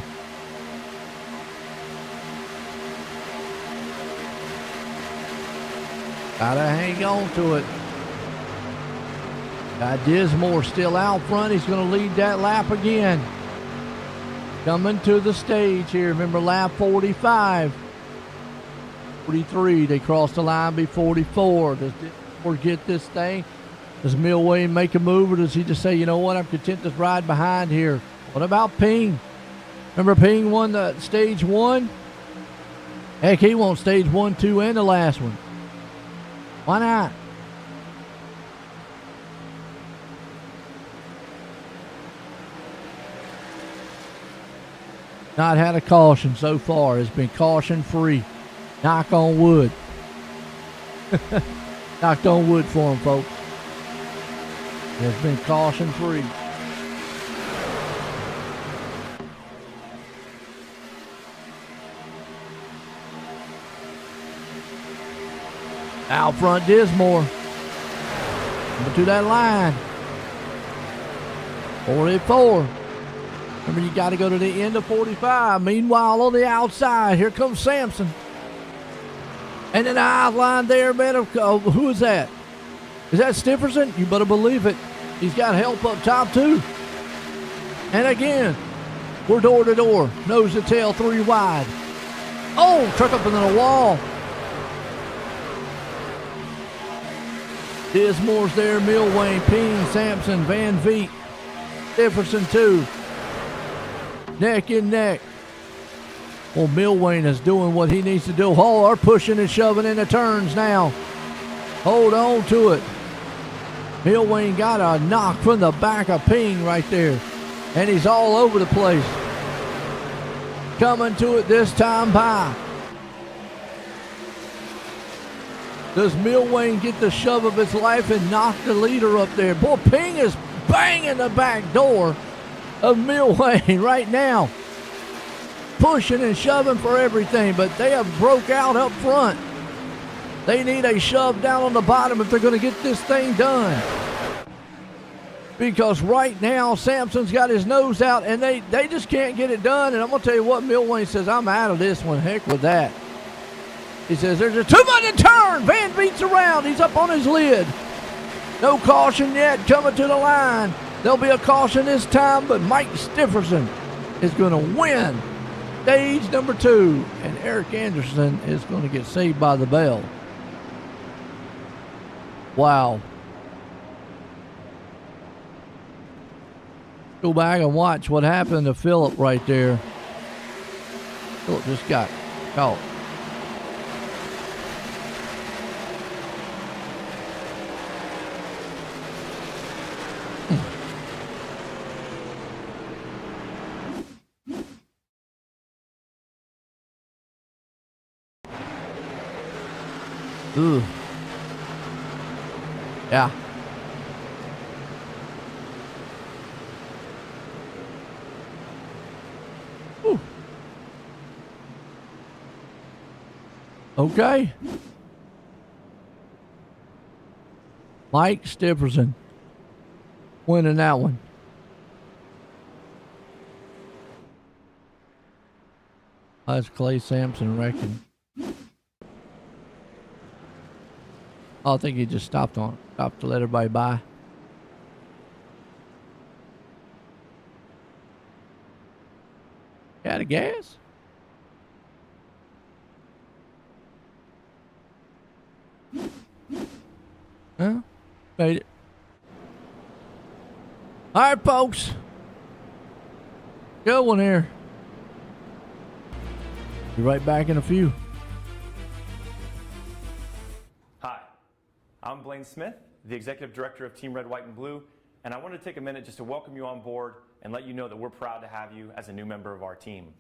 Gotta hang on to it. Got Dismore still out front. He's going to lead that lap again. Coming to the stage here. Remember lap 45. 43. They crossed the line be 44. Does Dismore get this thing? Does Milwayne make a move, or does he just say, you know what, I'm content to ride behind here? What about Ping? Remember Ping won the stage 1? Heck, he won stage 1, 2, and the last one. Why not? Not had a caution so far. It's been caution free. Knock on wood. Knocked on wood for him, folks. has been caution free. Out front, Dismore. Coming to that line. 44. Remember, you got to go to the end of 45. Meanwhile, on the outside, here comes Sampson. And then the outline there, man. Who is that? Is that Stifferson? You better believe it. He's got help up top, too. And again, we're door to door. Nose to tail, 3 wide. Oh, truck up into the wall. Dismore's there, Milwayne, Peen, Sampson, Van Veet, Stifferson, too. Neck and neck. Well, Milwayne is doing what he needs to do. Oh, they're pushing and shoving in the turns now. Hold on to it. Milwayne got a knock from the back of Ping right there. And he's all over the place. Coming to it this time by. Does Milwayne get the shove of his life and knock the leader up there? Boy, Ping is banging the back door of Milwayne right now. Pushing and shoving for everything, but they have broke out up front. They need a shove down on the bottom if they're going to get this thing done. Because right now, Sampson's got his nose out, and they just can't get it done. And I'm going to tell you what, Milwayne says, I'm out of this one. Heck with that. He says, there's a 2-minute turn. Van Veet's around. He's up on his lid. No caution yet coming to the line. There'll be a caution this time, but Mike Stifferson is going to win stage number 2. And Eric Anderson is going to get saved by the bell. Wow. Go back and watch what happened to Phillip right there. Phillip just got caught. Ooh. Yeah. Ooh. Okay. Mike Stifferson winning that one. That's Clay Sampson wrecking. Oh, I think he just stopped to let everybody by. Out of gas? Huh? Made it. All right, folks. Good one here. Be right back in a few. Hi, I'm Blaine Smith, the Executive Director of Team Red, White, and Blue, and I wanted to take a minute just to welcome you on board and let you know that we're proud to have you as a new member of our team.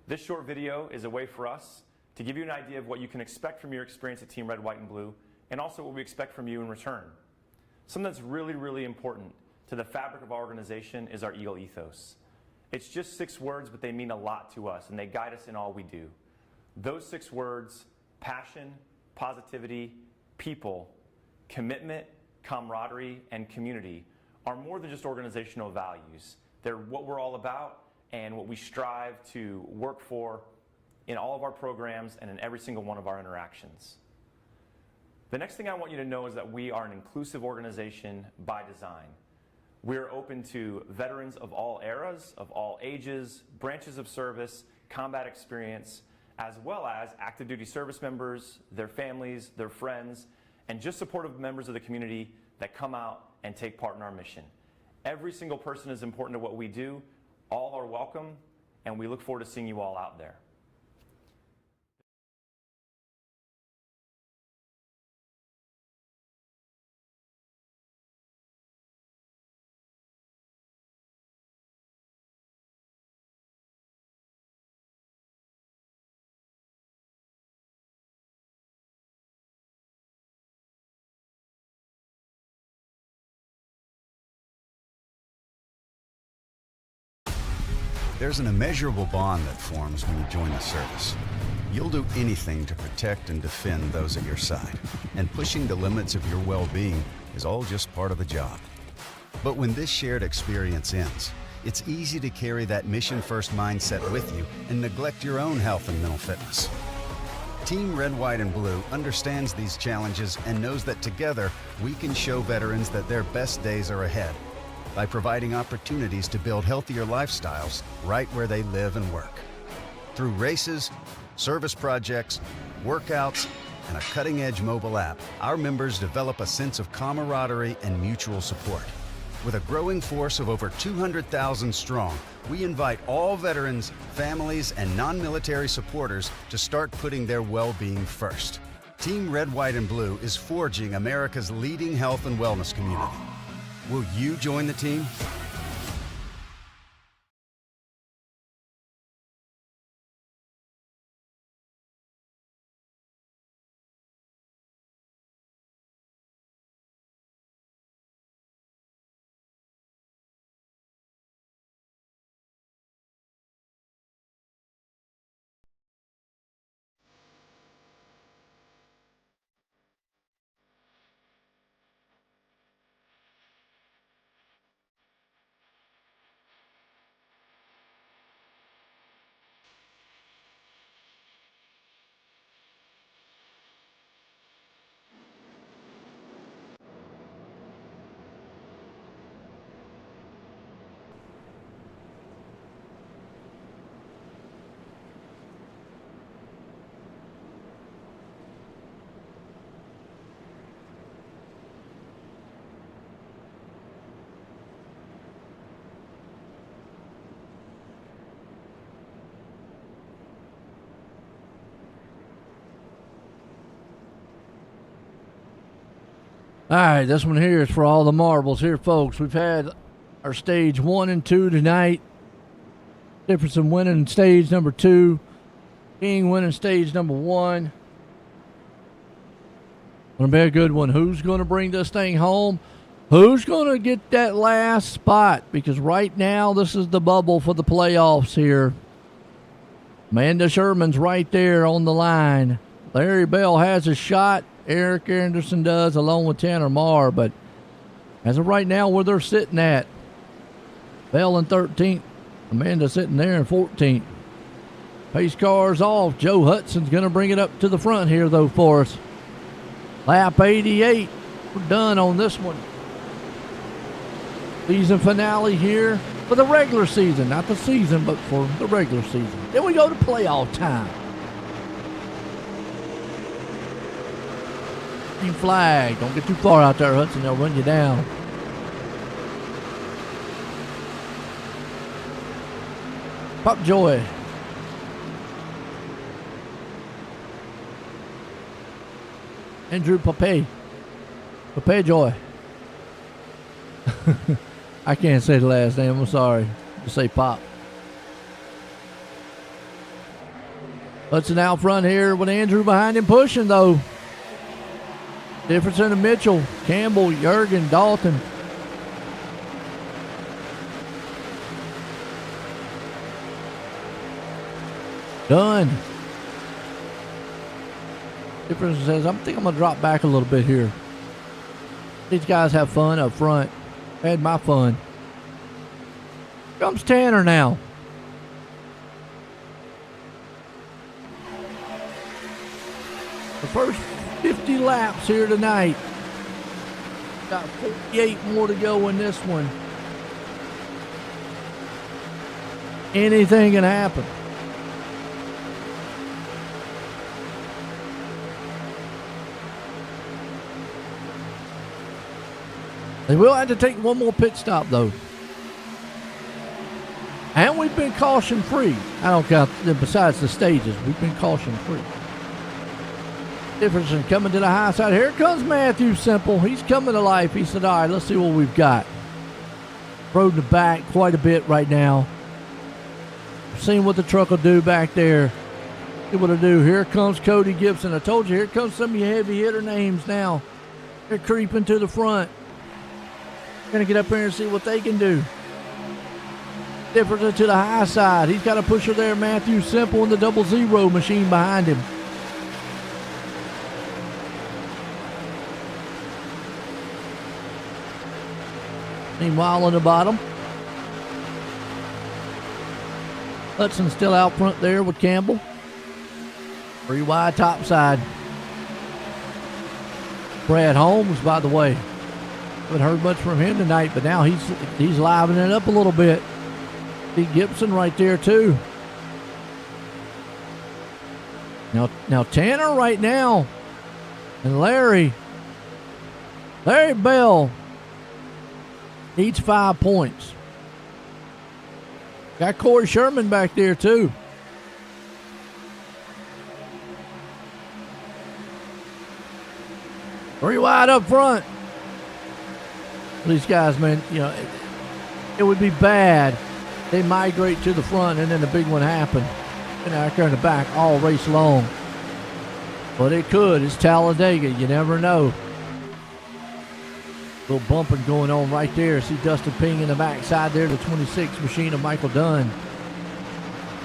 This short video is a way for us to give you an idea of what you can expect from your experience at Team Red, White, and Blue, and also what we expect from you in return. Something that's really, really important to the fabric of our organization is our Eagle ethos. It's just 6 words, but they mean a lot to us, and they guide us in all we do. Those 6 words, passion, positivity, people, commitment, camaraderie, and community, are more than just organizational values. They're what we're all about and what we strive to work for in all of our programs and in every single one of our interactions. The next thing I want you to know is that we are an inclusive organization by design. We're open to veterans of all eras, of all ages, branches of service, combat experience, as well as active duty service members, their families, their friends, and just supportive members of the community that come out and take part in our mission. Every single person is important to what we do. All are welcome, and we look forward to seeing you all out there. There's an immeasurable bond that forms when you join the service. You'll do anything to protect and defend those at your side, and pushing the limits of your well-being is all just part of the job. But when this shared experience ends, it's easy to carry that mission-first mindset with you and neglect your own health and mental fitness. Team Red, White, and Blue understands these challenges and knows that together we can show veterans that their best days are ahead by providing opportunities to build healthier lifestyles right where they live and work. Through races, service projects, workouts, and a cutting-edge mobile app, our members develop a sense of camaraderie and mutual support. With a growing force of over 200,000 strong, we invite all veterans, families, and non-military supporters to start putting their well-being first. Team Red, White, and Blue is forging America's leading health and wellness community. Will you join the team? All right, this one here is for all the marbles here, folks. We've had our stage 1 and 2 tonight. Difference in winning stage number 2. King winning stage number 1. Gonna be a good one. Who's gonna bring this thing home? Who's gonna get that last spot? Because right now, this is the bubble for the playoffs here. Amanda Sherman's right there on the line. Larry Bell has a shot. Eric Anderson does, along with Tanner Marr. But as of right now, where they're sitting at, Bell in 13th, Amanda sitting there in 14th. Pace car's off. Joe Hudson's going to bring it up to the front here, though, for us. Lap 88. We're done on this one. Season finale here for the regular season. Not the season, but for the regular season. Then we go to playoff time. Flag. Don't get too far out there, Hudson. They'll run you down. Pop Joy. Andrew Pape. Pape Joy. I can't say the last name. I'm sorry. Just say Pop. Hudson out front here with Andrew behind him pushing, though. Difference in the Mitchell, Campbell, Jurgen, Dalton. Done. Difference says, I think I'm going to drop back a little bit here. These guys have fun up front. Had my fun. Here comes Tanner now. The first 50 laps here tonight. Got 48 more to go in this one. Anything can happen. They will have to take one more pit stop, though. And we've been caution free. I don't count, besides the stages, we've been caution free. Difference coming to the high side. Here comes Matthew Simple. He's coming to life. He said, all right, let's see what we've got. Rode in the back quite a bit right now. Seeing what the truck will do back there. See what it'll do. Here comes Cody Gibson. I told you, here comes some of your heavy hitter names now. They're creeping to the front. Going to get up here and see what they can do. Different to the high side. He's got a pusher there, Matthew Simple, in the 00 machine behind him. Meanwhile, on the bottom, Hudson still out front there with Campbell. 3 wide top side. Brad Holmes, by the way, haven't heard much from him tonight, but now he's livening it up a little bit. See Gibson right there too. Now Tanner right now, and Larry Bell needs 5 points. Got Corey Sherman back there too. Three wide up front. These guys, man, you know, it would be bad. They migrate to the front and then the big one happen. And out there in the back all race long. But it could. It's Talladega. You never know. Little bumping going on right there. See Dustin Ping in the backside there, the 26 machine of Michael Dunn.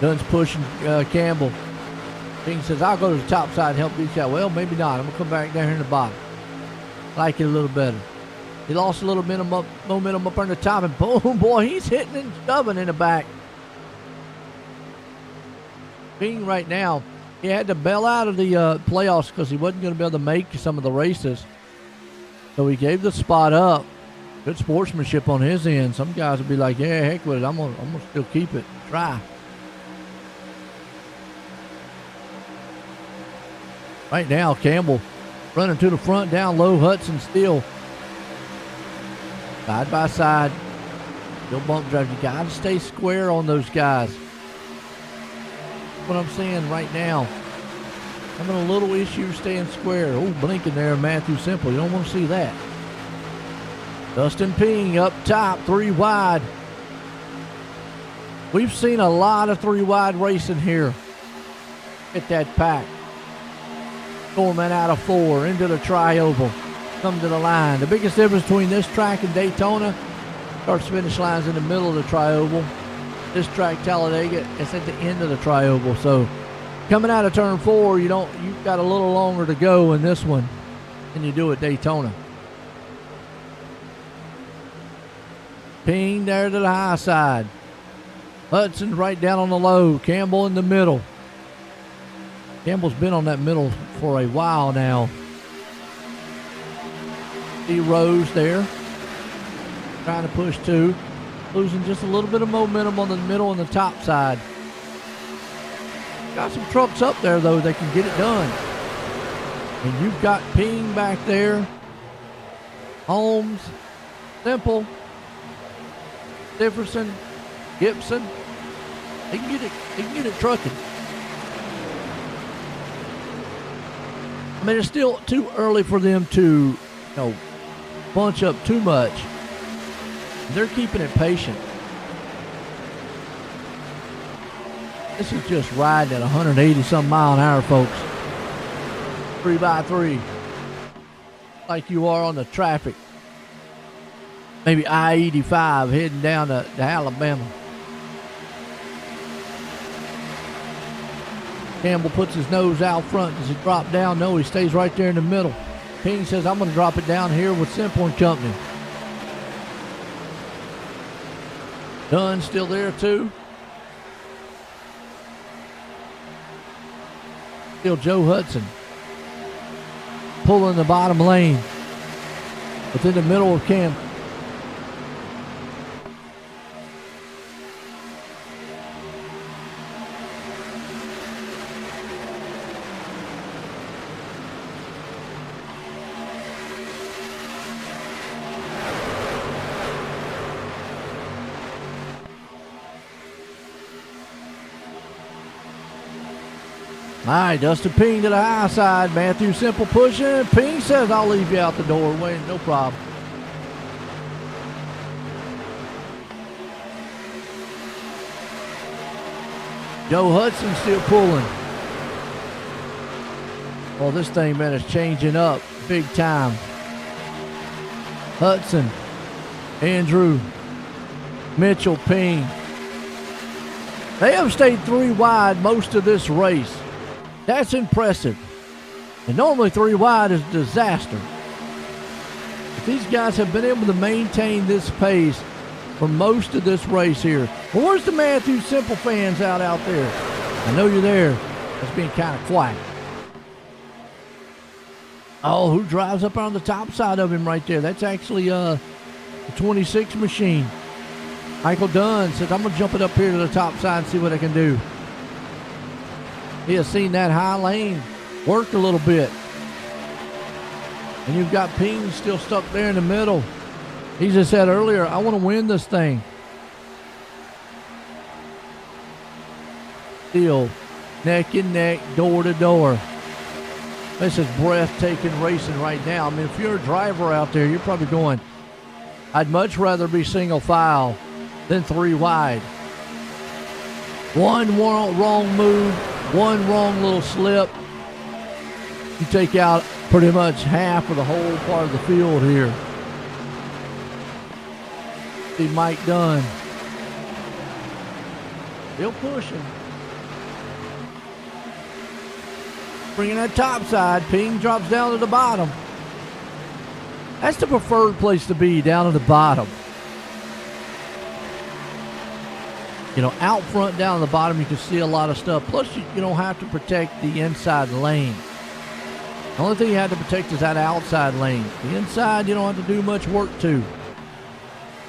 Dunn's pushing Campbell. Ping says, I'll go to the top side and help these guys. Well, maybe not. I'm going to come back down here in the bottom. Like it a little better. He lost a little momentum up on the top, and boom, boy, he's hitting and shoving in the back. Ping right now, he had to bail out of the playoffs because he wasn't going to be able to make some of the races. So he gave the spot up. Good sportsmanship on his end. Some guys would be like, yeah, heck with it. I'm gonna still keep it. Try. Right now, Campbell running to the front, down low. Hudson still side by side. Still bump drive. You got to stay square on those guys. What I'm saying right now. Having a little issue staying square. Oh, blinking there, Matthew Simple. You don't want to see that. Dustin Ping up top, 3 wide. We've seen a lot of 3 wide racing here. Get that pack. Storming out of 4 into the tri-oval. Come to the line. The biggest difference between this track and Daytona, starts finish lines in the middle of the tri-oval. This track, Talladega, it's at the end of the tri-oval. So coming out of turn 4, you've got a little longer to go in this one than you do at Daytona. Ping there to the high side. Hudson right down on the low. Campbell in the middle. Campbell's been on that middle for a while now. See Rose there. Trying to push 2. Losing just a little bit of momentum on the middle and the top side. Got some trucks up there, though, that can get it done. And you've got Ping back there. Holmes, Simple, Differson, Gibson. They can get it trucking. I mean, it's still too early for them to, bunch up too much. They're keeping it patient. This is just riding at 180-some mile an hour, folks. 3x3. Like you are on the traffic. Maybe I-85 heading down to Alabama. Campbell puts his nose out front. Does he drop down? No, he stays right there in the middle. Ping says, I'm going to drop it down here with Simple and Company. Dunn still there too. Still Joe Hudson. Pulling the bottom lane. Within the middle of Campbell. All right, Dustin Ping to the high side. Matthew Simple pushing. Ping says, I'll leave you out the door. Wait, no problem. Joe Hudson still pulling. Well, this thing, man, is changing up big time. Hudson, Andrew, Mitchell, Ping. They have stayed 3 wide most of this race. That's impressive. And normally 3 wide is a disaster. But these guys have been able to maintain this pace for most of this race here. Well, where's the Matthew Simple fans out there? I know you're there. It's being kind of quiet. Oh, who drives up on the top side of him right there? That's actually the 26 machine. Michael Dunn says, I'm going to jump it up here to the top side and see what I can do. He has seen that high lane work a little bit. And you've got Ping still stuck there in the middle. He just said earlier, I want to win this thing. Still neck and neck, door to door. This is breathtaking racing right now. I mean, if you're a driver out there, you're probably going, I'd much rather be single file than 3 wide. One wrong move, one wrong little slip. You take out pretty much half of the whole part of the field here. See Mike Dunn. Still pushing. Bringing that top side. Ping drops down to the bottom. That's the preferred place to be, down at the bottom. You know, out front, down at the bottom, you can see a lot of stuff. Plus, you don't have to protect the inside lane. The only thing you have to protect is that outside lane. The inside, you don't have to do much work to.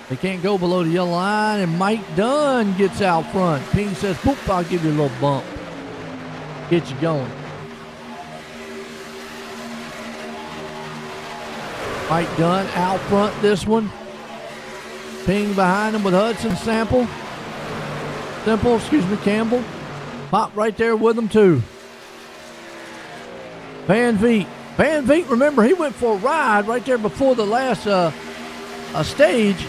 They can't go below the yellow line, and Mike Dunn gets out front. Ping says, boop, I'll give you a little bump. Get you going. Mike Dunn out front this one. Ping behind him with Hudson Campbell. Pop right there with them too. Van Vliet, remember, he went for a ride right there before the last stage.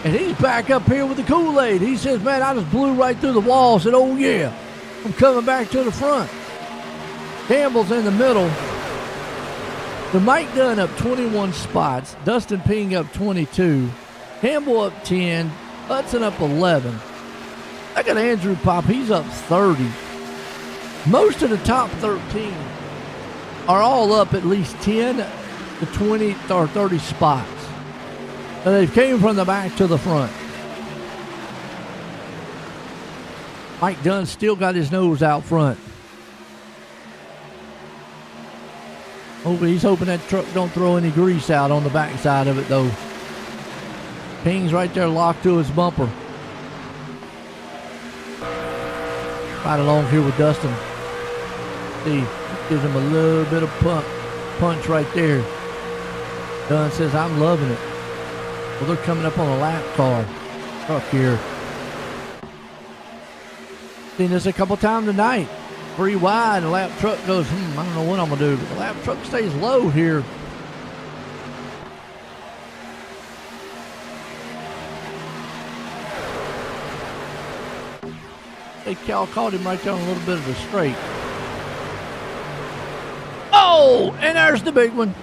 And he's back up here with the Kool-Aid. He says, man, I just blew right through the wall. I said, oh yeah, I'm coming back to the front. Campbell's in the middle. The Mike Dunn up 21 spots. Dustin Ping up 22. Campbell up 10. Hudson up 11. Look at Andrew Pop. He's up 30. Most of the top 13 are all up at least 10 to 20 or 30 spots. So they've came from the back to the front. Mike Dunn still got his nose out front. He's hoping that truck don't throw any grease out on the backside of it, though. Ping's right there locked to his bumper. Right along here with Dustin. See, gives him a little bit of punch right there. Dunn says, I'm loving it. Well, they're coming up on a lap car truck here. Seen this a couple times tonight. 3 wide, the lap truck goes, I don't know what I'm going to do. But the lap truck stays low here. Hey, Cal caught him right there on a little bit of the straight. Oh, and there's the big one.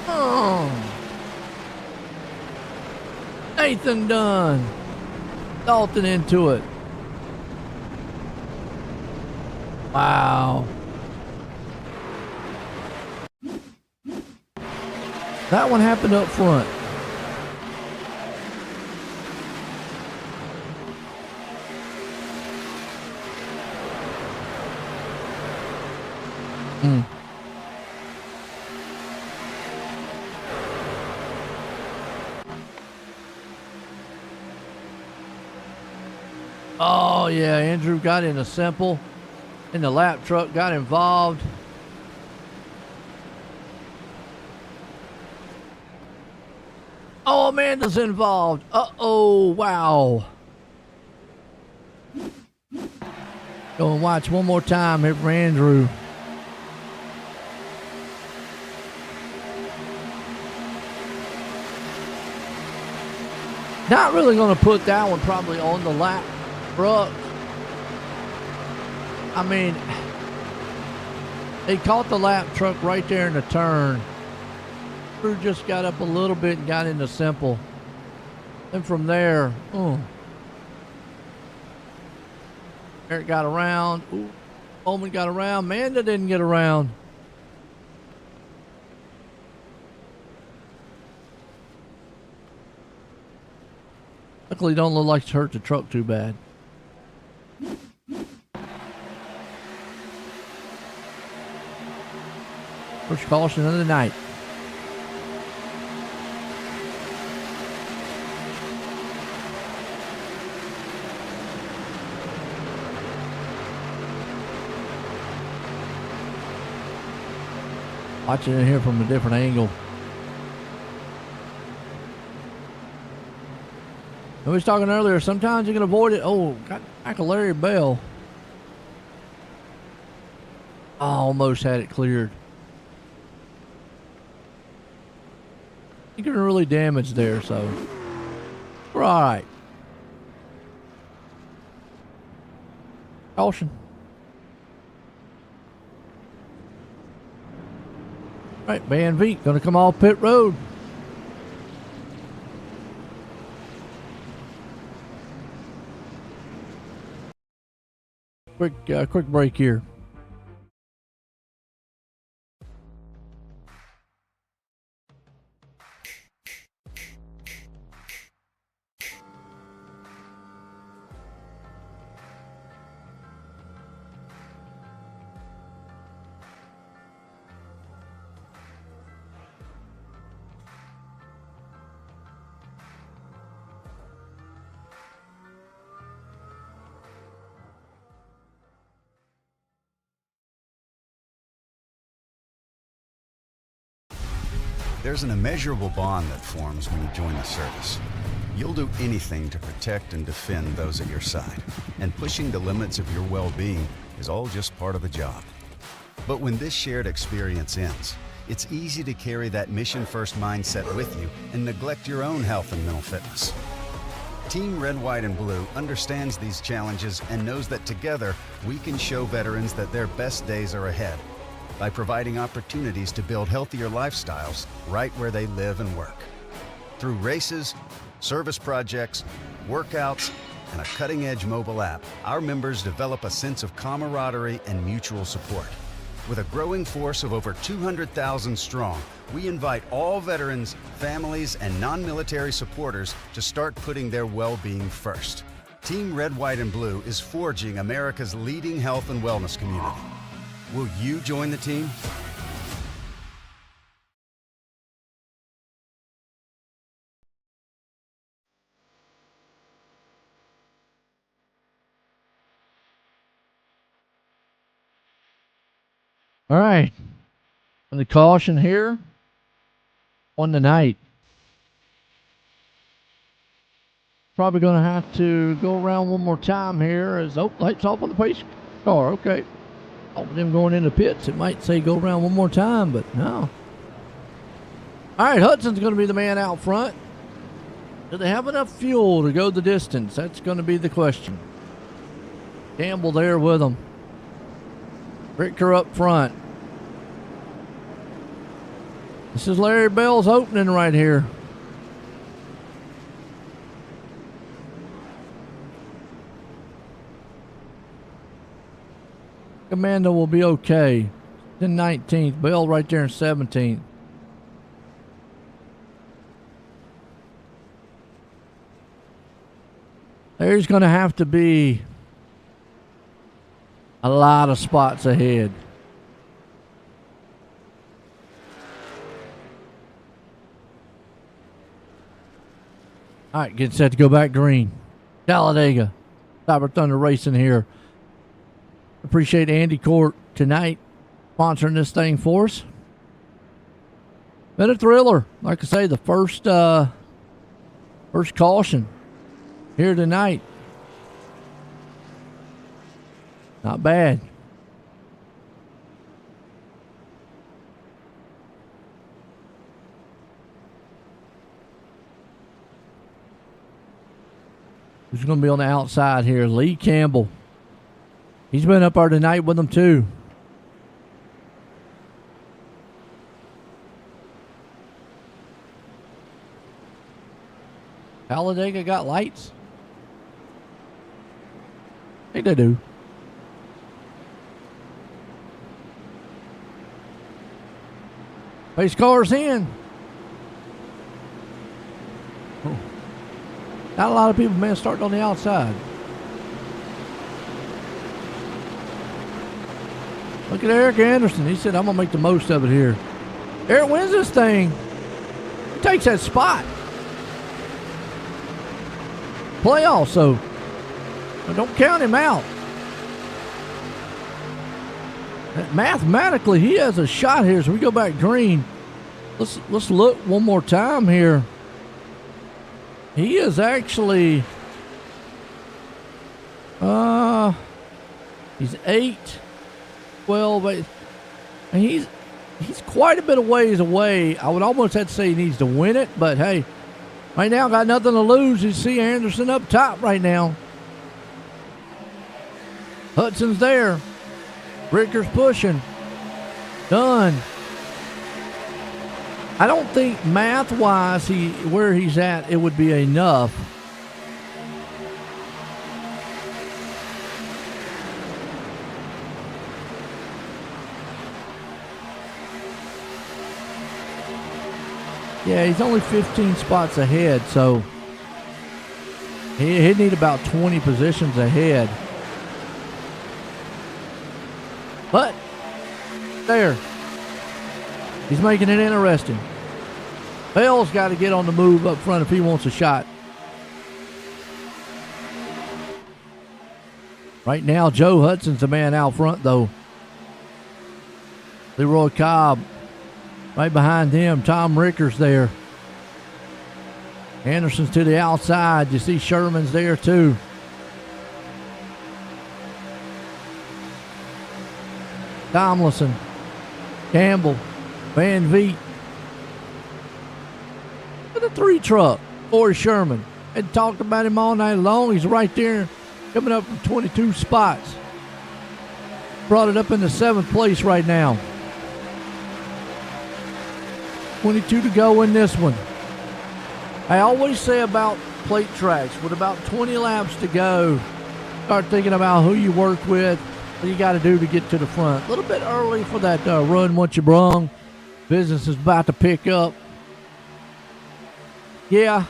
Oh. Nathan Dunn. Dalton into it. Wow. That one happened up front. Oh, yeah, Andrew got in a simple. And the lap truck got involved. Oh, Amanda's involved. Uh-oh, wow. Go and watch one more time here for Andrew. Not really going to put that one probably on the lap truck. I mean, they caught the lap truck right there in the turn. Drew just got up a little bit and got into simple. And from there, Eric got around. Ooh, Bowman got around. Manda didn't get around. Luckily, don't look like it's hurt the truck too bad. First caution of the night. Watching it here from a different angle. I was talking earlier, sometimes you can avoid it. Oh, got back a Larry Bell. I almost had it cleared. You can really damage there, so we're all right. Caution. All right, Van Veek gonna come off pit road. Quick break here. There's an immeasurable bond that forms when you join the service. You'll do anything to protect and defend those at your side, and pushing the limits of your well-being is all just part of the job. But when this shared experience ends, it's easy to carry that mission-first mindset with you and neglect your own health and mental fitness. Team Red, White, and Blue understands these challenges and knows that together we can show veterans that their best days are ahead by providing opportunities to build healthier lifestyles right where they live and work. Through races, service projects, workouts, and a cutting-edge mobile app, our members develop a sense of camaraderie and mutual support. With a growing force of over 200,000 strong, we invite all veterans, families, and non-military supporters to start putting their well-being first. Team Red, White, and Blue is forging America's leading health and wellness community. Will you join the team? All right. And the caution here on the night. Probably going to have to go around one more time here as, oh, lights off on the pace car. Okay. All of them going into pits. It might say go around one more time, but no. All right, Hudson's going to be the man out front. Do they have enough fuel to go the distance? That's going to be the question. Campbell there with them. Ricker up front. This is Larry Bell's opening right here. Amanda will be okay. In 19th. Bell right there in 17th. There's going to have to be a lot of spots ahead. All right, get set to go back green. Talladega. Cyber Thunder Racing here. Appreciate Andy Court tonight sponsoring this thing for us. Been a thriller. Like I say, the first caution here tonight. Not bad. Who's going to be on the outside here? Lee Campbell. He's been up there tonight with them too. Talladega got lights. I think they do. Pace car's in. Oh. Not a lot of people, man, starting on the outside. Look at Eric Anderson. He said, I'm going to make the most of it here. Eric wins this thing. He takes that spot. Playoff, so don't count him out. Mathematically, he has a shot here. So we go back green. Let's look one more time here. He is actually he's 8, 12, 8. And he's quite a bit of ways away. I would almost have to say he needs to win it, but hey, right now got nothing to lose. You see Anderson up top right now. Hudson's there. Ricker's pushing. Done. I don't think math-wise where he's at, it would be enough. Yeah, he's only 15 spots ahead, so he'd need about 20 positions ahead. But there, he's making it interesting. Bell's got to get on the move up front if he wants a shot. Right now, Joe Hudson's the man out front, though. Leroy Cobb right behind him. Tom Ricker's there. Anderson's to the outside. You see Sherman's there, too. Tomlinson, Campbell, Van Vliet. The 3 truck, Corey Sherman. Had talked about him all night long. He's right there, coming up from 22 spots. Brought it up into 7th place right now. 22 to go in this one. I always say about plate tracks, with about 20 laps to go, start thinking about who you work with, what you got to do to get to the front. A little bit early for that run once you brung. Business is about to pick up. Yeah,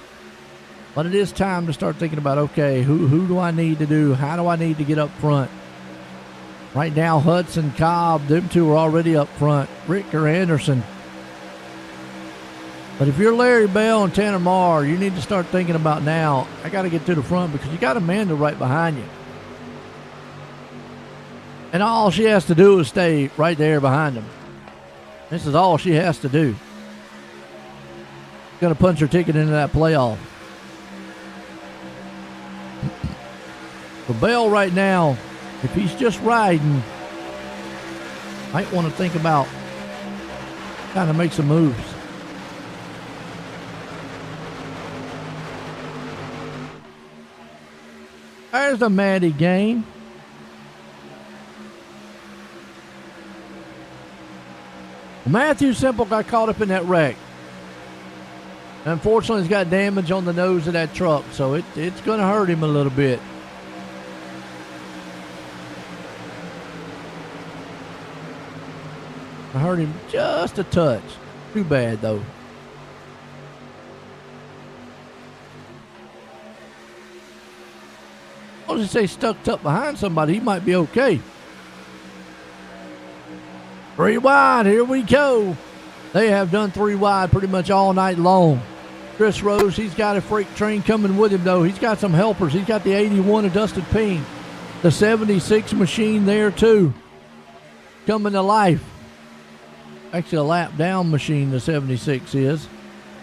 but it is time to start thinking about, okay, who do I need to do? How do I need to get up front? Right now, Hudson, Cobb, them two are already up front. Ricker, Anderson. But if you're Larry Bell and Tanner Marr, you need to start thinking about now, I got to get to the front because you got Amanda right behind you. And all she has to do is stay right there behind him. This is all she has to do. Going to punch her ticket into that playoff. For Bell right now, if he's just riding, might want to think about trying to make some moves. There's the Maddie game. Matthew Simple got caught up in that wreck. Unfortunately, he's got damage on the nose of that truck, so it's going to hurt him a little bit. I hurt him just a touch. Too bad, though. I'll just say stuck up behind somebody, he might be okay. 3 wide, here we go. They have done 3 wide pretty much all night long. Chris Rose, he's got a freight train coming with him, though. He's got some helpers. He's got the 81 of Dustin Payne. The 76 machine there, too. Coming to life. Actually, a lap down machine, the 76 is.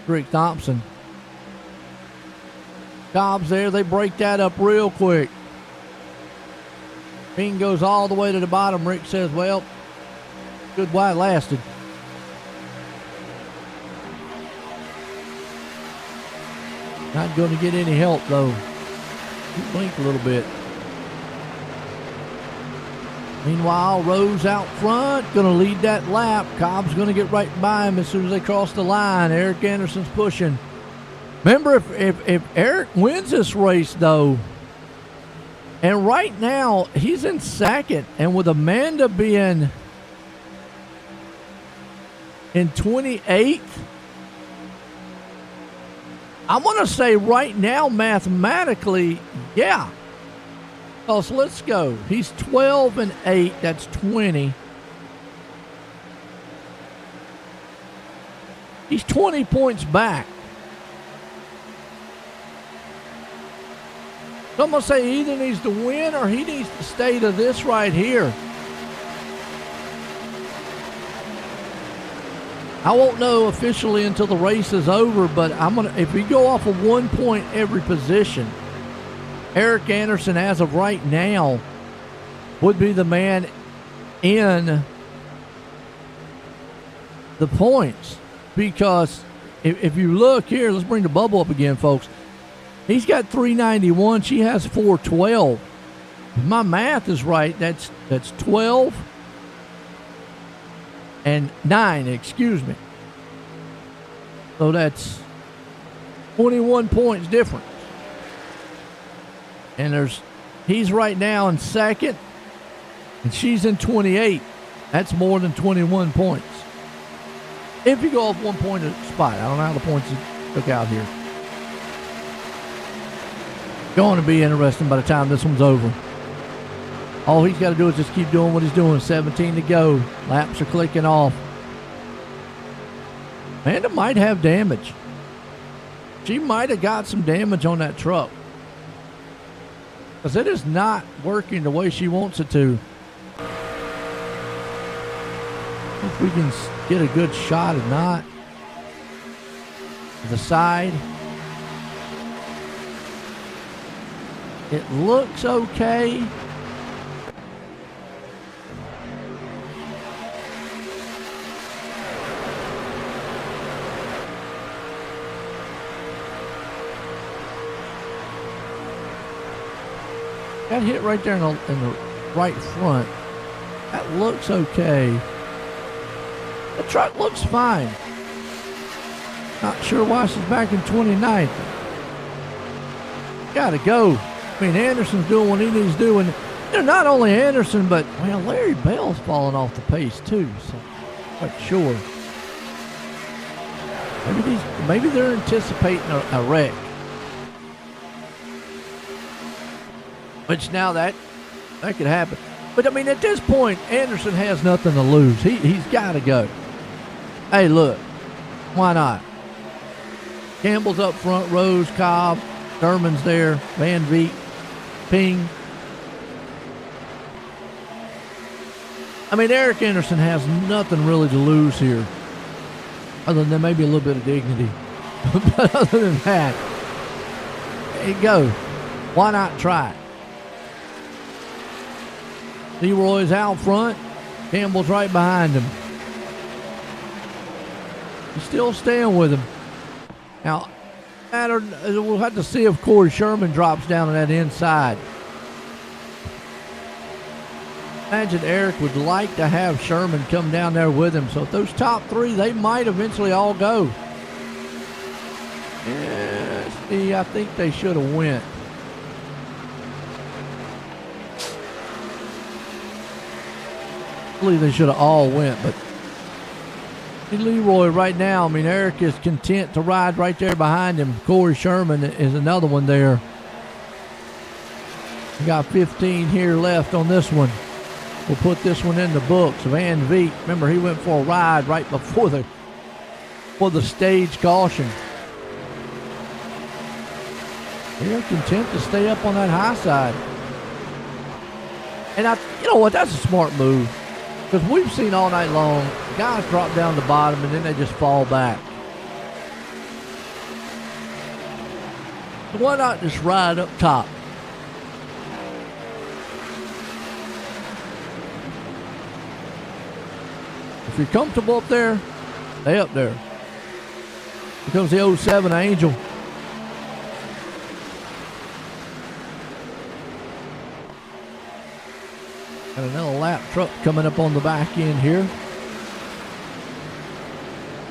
Rick Thompson. Cobb's there. They break that up real quick. Payne goes all the way to the bottom. Rick says, well, good while it lasted. Not going to get any help, though. He blinked a little bit. Meanwhile, Rose out front, going to lead that lap. Cobb's going to get right by him as soon as they cross the line. Eric Anderson's pushing. Remember, if Eric wins this race, though, and right now he's in second, and with Amanda being in 28th. I'm going to say right now, mathematically, yeah. Oh, so let's go. He's 12-8. That's 20. He's 20 points back. So I'm going to say he either needs to win or he needs to stay to this right here. I won't know officially until the race is over, but if we go off of 1 point every position, Eric Anderson, as of right now, would be the man in the points. Because if you look here, let's bring the bubble up again, folks. He's got 391. She has 412. If my math is right, that's 12 and 9, excuse me. So that's 21 points difference. And he's right now in second, and she's in 28. That's more than 21 points. If you go off 1 point a spot, I don't know how the points took out here. Going to be interesting by the time this one's over. All he's got to do is just keep doing what he's doing. 17 to go. Laps are clicking off. Amanda might have damage. She might have got some damage on that truck. Because it is not working the way she wants it to. If we can get a good shot or not. To the side. It looks okay. Got hit right there in the right front. That looks okay. The truck looks fine. Not sure why she's back in 29th. Gotta go. I mean, Anderson's doing what he needs to do. And not only Anderson, but, well, Larry Bell's falling off the pace too. So, I'm not sure. Maybe they're anticipating a wreck. Which now that could happen. But, I mean, at this point, Anderson has nothing to lose. He's got to go. Hey, look. Why not? Campbell's up front. Rose, Cobb, Sherman's there. Van Vliet, Ping. I mean, Eric Anderson has nothing really to lose here. Other than maybe a little bit of dignity. But other than that, there you go. Why not try it? Leroy's out front. Campbell's right behind him. He's still staying with him. Now, we'll have to see if Corey Sherman drops down on that inside. Imagine Eric would like to have Sherman come down there with him. So if those top three, they might eventually all go. Yeah, I think they should have went. I believe they should have all went, but Leroy right now, I mean, Eric is content to ride right there behind him. Corey Sherman is another one there. We got 15 here left on this one. We'll put this one in the books. Van Vliet, remember, he went for a ride right before the stage caution. They're content to stay up on that high side. And you know what? That's a smart move. Because we've seen all night long, guys drop down the bottom and then they just fall back. So why not just ride up top? If you're comfortable up there, stay up there. Here comes the 07 Angel. Got another lap truck coming up on the back end here.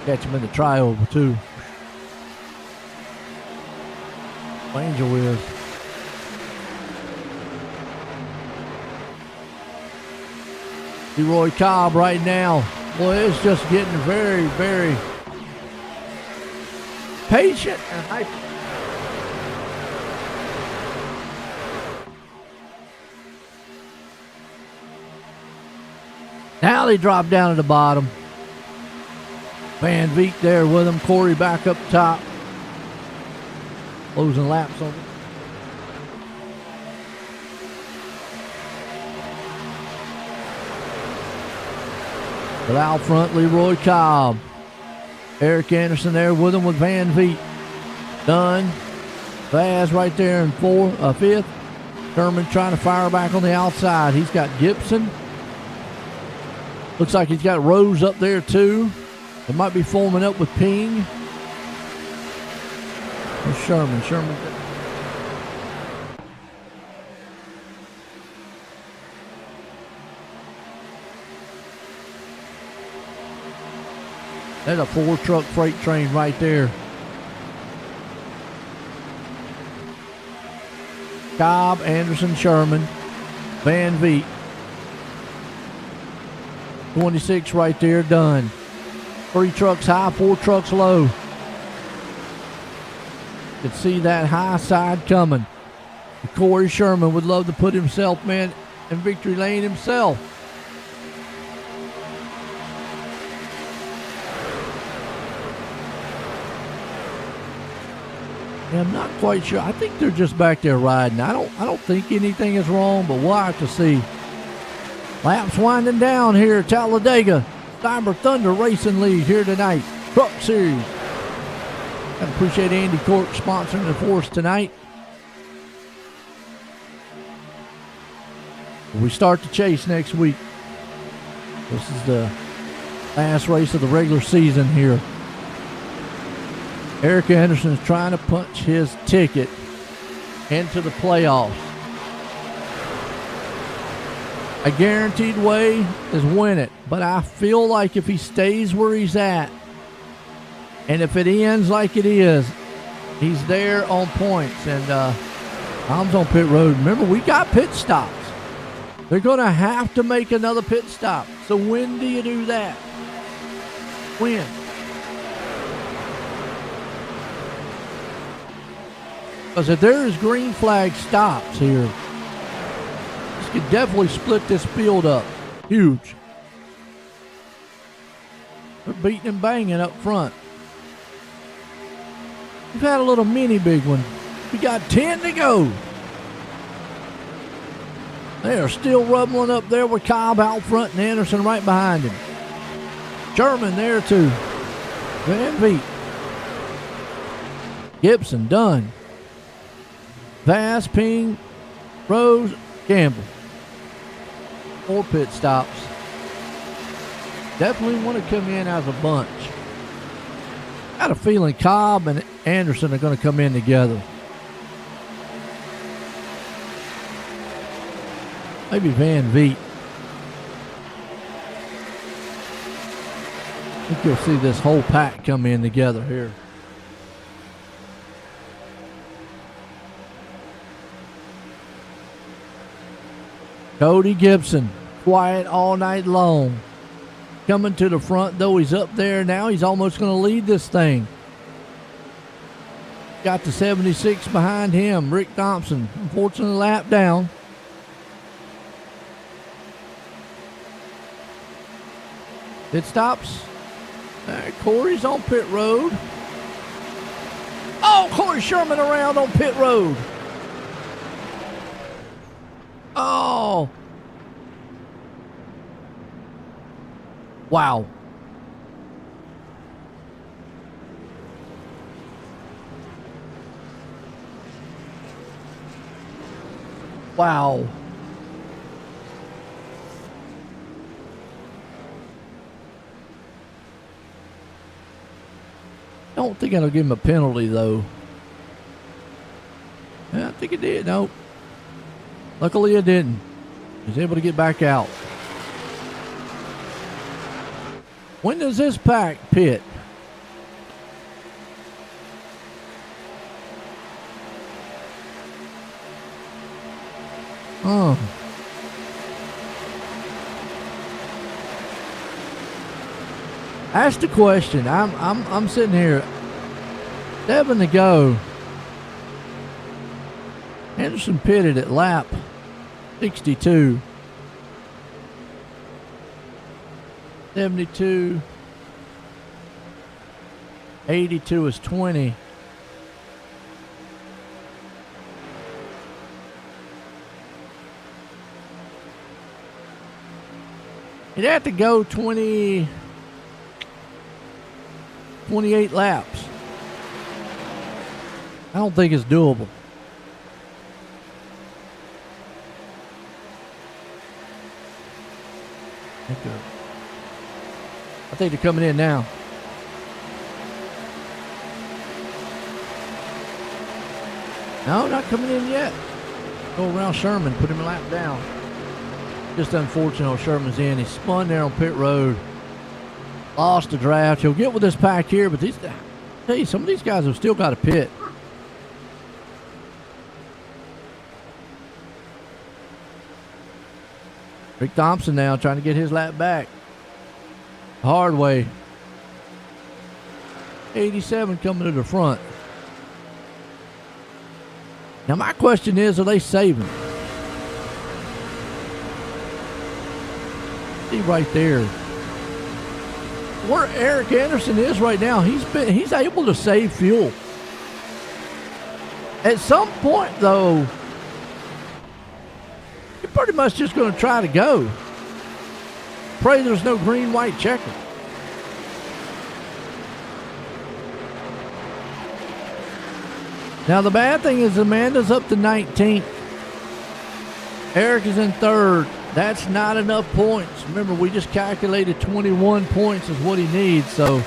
Catch him in the trioval too. Angel is. Leroy Cobb right now Boy, it's just getting very, very patient and hyper. Now they drop down at the bottom. Van Veek there with him. Corey back up top. Closing laps on it. But out front, Leroy Cobb. Eric Anderson there with him with Van Veek. Dunn. Vaz right there in fifth. Sherman trying to fire back on the outside. He's got Gibson. Looks like he's got Rose up there too. It might be forming up with Ping. There's Sherman. There's a 4-truck freight train right there. Cobb, Anderson, Sherman, Van Veek. 26 right there, done. 3 trucks high, 4 trucks low. Could see that high side coming. Corey Sherman would love to put himself, man, in victory lane himself. Yeah, I'm not quite sure. I think they're just back there riding. I don't think anything is wrong, but we'll have to see. Laps winding down here at Talladega. Cyber Thunder Racing lead here tonight. Truck Series. I appreciate Andy Cork sponsoring it for us tonight. We start the chase next week. This is the last race of the regular season here. Eric Anderson is trying to punch his ticket into the playoffs. A guaranteed way is win it, but I feel like if he stays where he's at, and if it ends like it is, he's there on points. And Tom's on pit road. Remember, we got pit stops. They're going to have to make another pit stop. So when do you do that? When? Because if there's green flag stops here, this could definitely split this field up. Huge. They're beating and banging up front. We've had a little mini big one. We got 10 to go. They are still rumbling up there with Cobb out front and Anderson right behind him. Sherman there too. Van Veek. Gibson done. Vaz, Ping, Rose, Campbell. 4 pit stops. Definitely want to come in as a bunch. Got a feeling Cobb and Anderson are going to come in together. Maybe Van Veek. I think you'll see this whole pack come in together here. Cody Gibson, quiet all night long. Coming to the front, though. He's up there now. He's almost going to lead this thing. Got the 76 behind him. Rick Thompson, unfortunately, lap down. Pit stops. Corey's on pit road. Oh, Corey Sherman around on pit road. Oh. Wow. Wow. I don't think I'll give him a penalty, though. Yeah, I think it did. Nope. Luckily, it didn't. He was able to get back out. When does this pack pit? Oh. That's the question. I'm sitting here. 7 to go. Anderson pitted at lap 62. 72. 82 is 20. He'd have to go 28 laps. I don't think it's doable. I think they're coming in now. No, not coming in yet. Go around Sherman, put him a lap down. Just unfortunate Sherman's in. He spun there on pit road. Lost the draft. He'll get with this pack here, but these, I tell you, some of these guys have still got to pit. Rick Thompson now trying to get his lap back. Hard way. 87 coming to the front. Now my question is, are they saving? See right there. Where Eric Anderson is right now, he's able to save fuel. At some point though, you're pretty much just going to try to go. Pray there's no green, white checker. Now the bad thing is Amanda's up to 19th. Eric is in 3rd. That's not enough points. Remember, we just calculated 21 points is what he needs, so.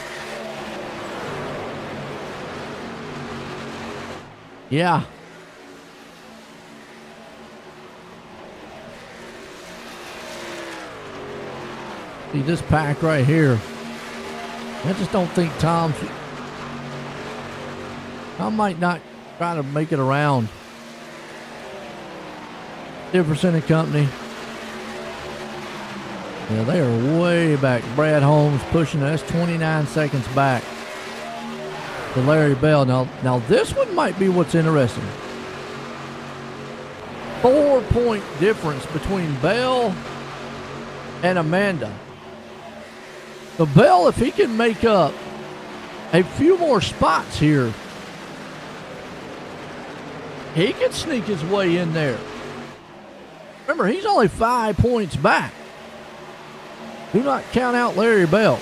Yeah. See this pack right here. I just don't think Tom might not try to make it around. Difference company. Yeah, they are way back. Brad Holmes pushing. That's 29 seconds back to Larry Bell. Now this one might be what's interesting. 4-point difference between Bell and Amanda. So Bell, if he can make up a few more spots here, he can sneak his way in there. Remember, he's only 5 points back. Do not count out Larry Bell.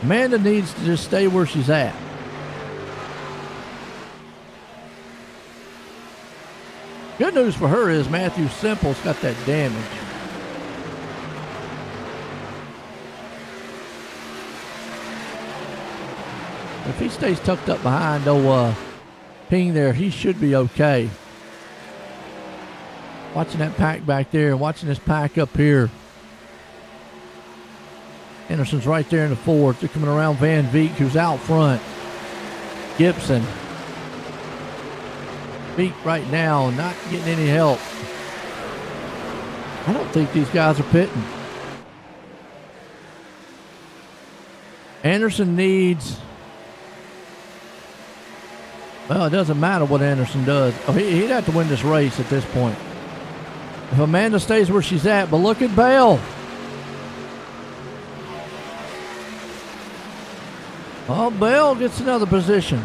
Amanda needs to just stay where she's at. Good news for her is Matthew Simple's got that damage. If he stays tucked up behind Ping there, he should be okay. Watching that pack back there and watching this pack up here. Anderson's right there in the 4th. They're coming around Van Veek, who's out front. Gibson. Veek right now not getting any help. I don't think these guys are pitting. Anderson needs... Well, it doesn't matter what Anderson does. Oh, he'd have to win this race at this point. If Amanda stays where she's at, but look at Bell. Oh, Bell gets another position.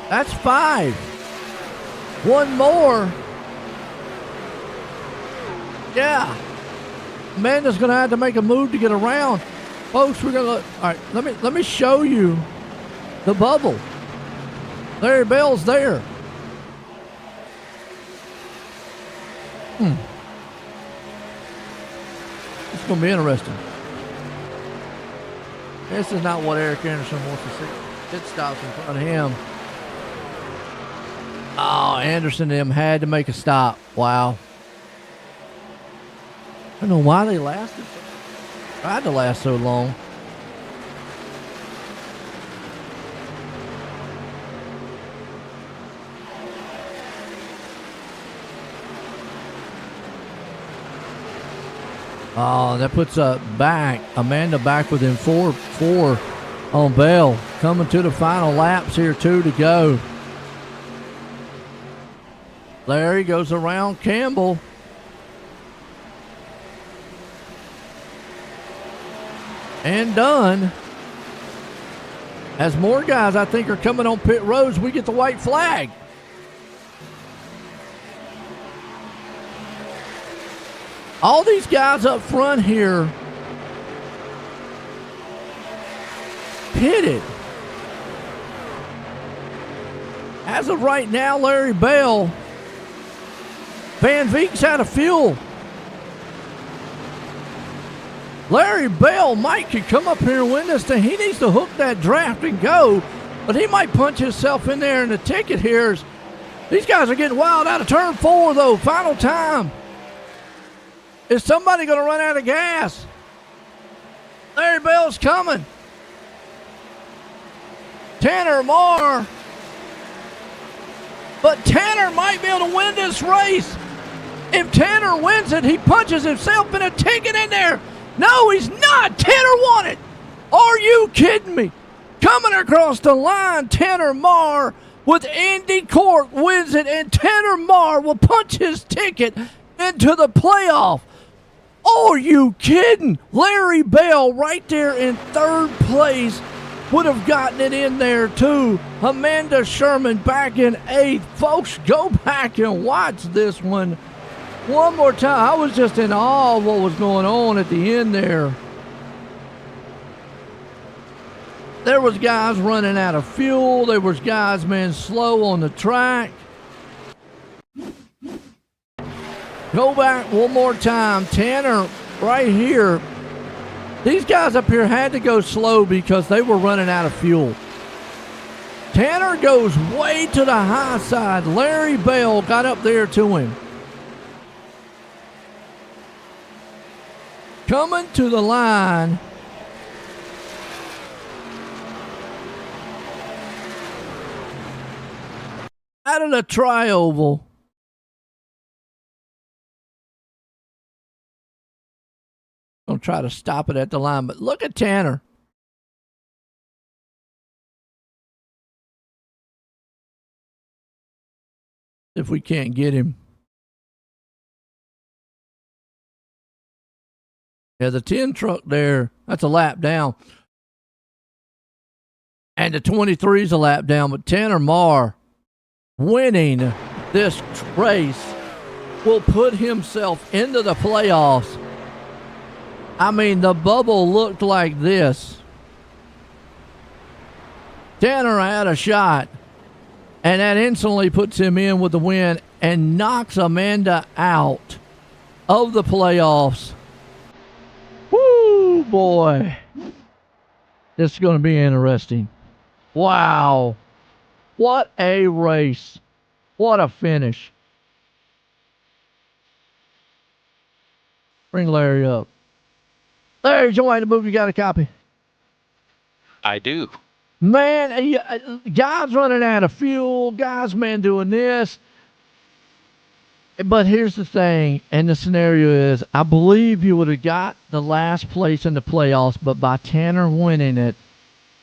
That's 5. One more. Yeah. Amanda's going to have to make a move to get around. Folks, we're going to... All right, let me show you the bubble. Larry Bell's there. It's going to be interesting. This is not what Eric Anderson wants to see. Pit stops in front of him. Oh, Anderson and him had to make a stop. Wow. I don't know why they tried to last so long. Oh, that puts Amanda back within four on Bell. Coming to the final laps here, 2 to go. Larry goes around Campbell. And done. As more guys, I think, are coming on pit roads, we get the white flag. All these guys up front here pitted. As of right now, Larry Bell, Van Veek's out of fuel. Larry Bell could come up here and win this thing. He needs to hook that draft and go, but he might punch himself in there in the ticket here. These guys are getting wild out of turn 4, though. Final time. Is somebody going to run out of gas? Larry Bell's coming. Tanner Marr. But Tanner might be able to win this race. If Tanner wins it, he punches himself in a ticket in there. No, he's not. Tanner won it. Are you kidding me? Coming across the line, Tanner Marr with Andy Cork wins it, and Tanner Marr will punch his ticket into the playoff. Are you kidding? Larry Bell right there in 3rd place would have gotten it in there too. Amanda Sherman back in 8th. Folks, go back and watch this one one more time. I was just in awe of what was going on at the end there. There was guys running out of fuel. There was guys, man, slow on the track. Go back one more time. Tanner right here. These guys up here had to go slow because they were running out of fuel. Tanner goes way to the high side. Larry Bell got up there to him. Coming to the line. Out of the tri-oval. Gonna try to stop it at the line, but look at Tanner. If we can't get him. Yeah, the 10 truck there, that's a lap down. And the 23 is a lap down, but Tanner Marr winning this race will put himself into the playoffs. I mean, the bubble looked like this. Tanner had a shot, and that instantly puts him in with the win and knocks Amanda out of the playoffs. Woo, boy. This is going to be interesting. Wow. What a race. What a finish. Bring Larry up. Larry, join the movie. You got a copy? I do. Man, guys running out of fuel. Guys, man, doing this. But here's the thing, and the scenario is, I believe you would have got the last place in the playoffs, but by Tanner winning it,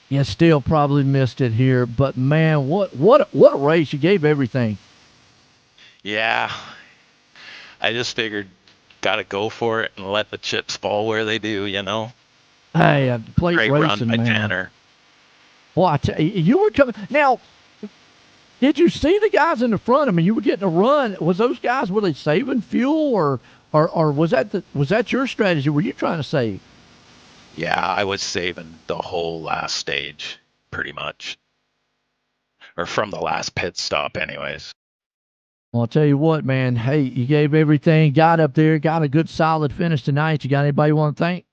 you still probably missed it here. But man, what a race! You gave everything. Yeah. I just figured, gotta go for it and let the chips fall where they do, you know? Hey, plate Great racing, run by man. Tanner. Well, I tell you, you were coming now. Did you see the guys in the front? I mean, you were getting a run. Was those guys, were they saving fuel, or was that your strategy? Were you trying to save? Yeah, I was saving the whole last stage, pretty much. Or from the last pit stop, anyways. Well, I'll tell you what, man. Hey, you gave everything, got up there, got a good solid finish tonight. You got anybody you want to thank?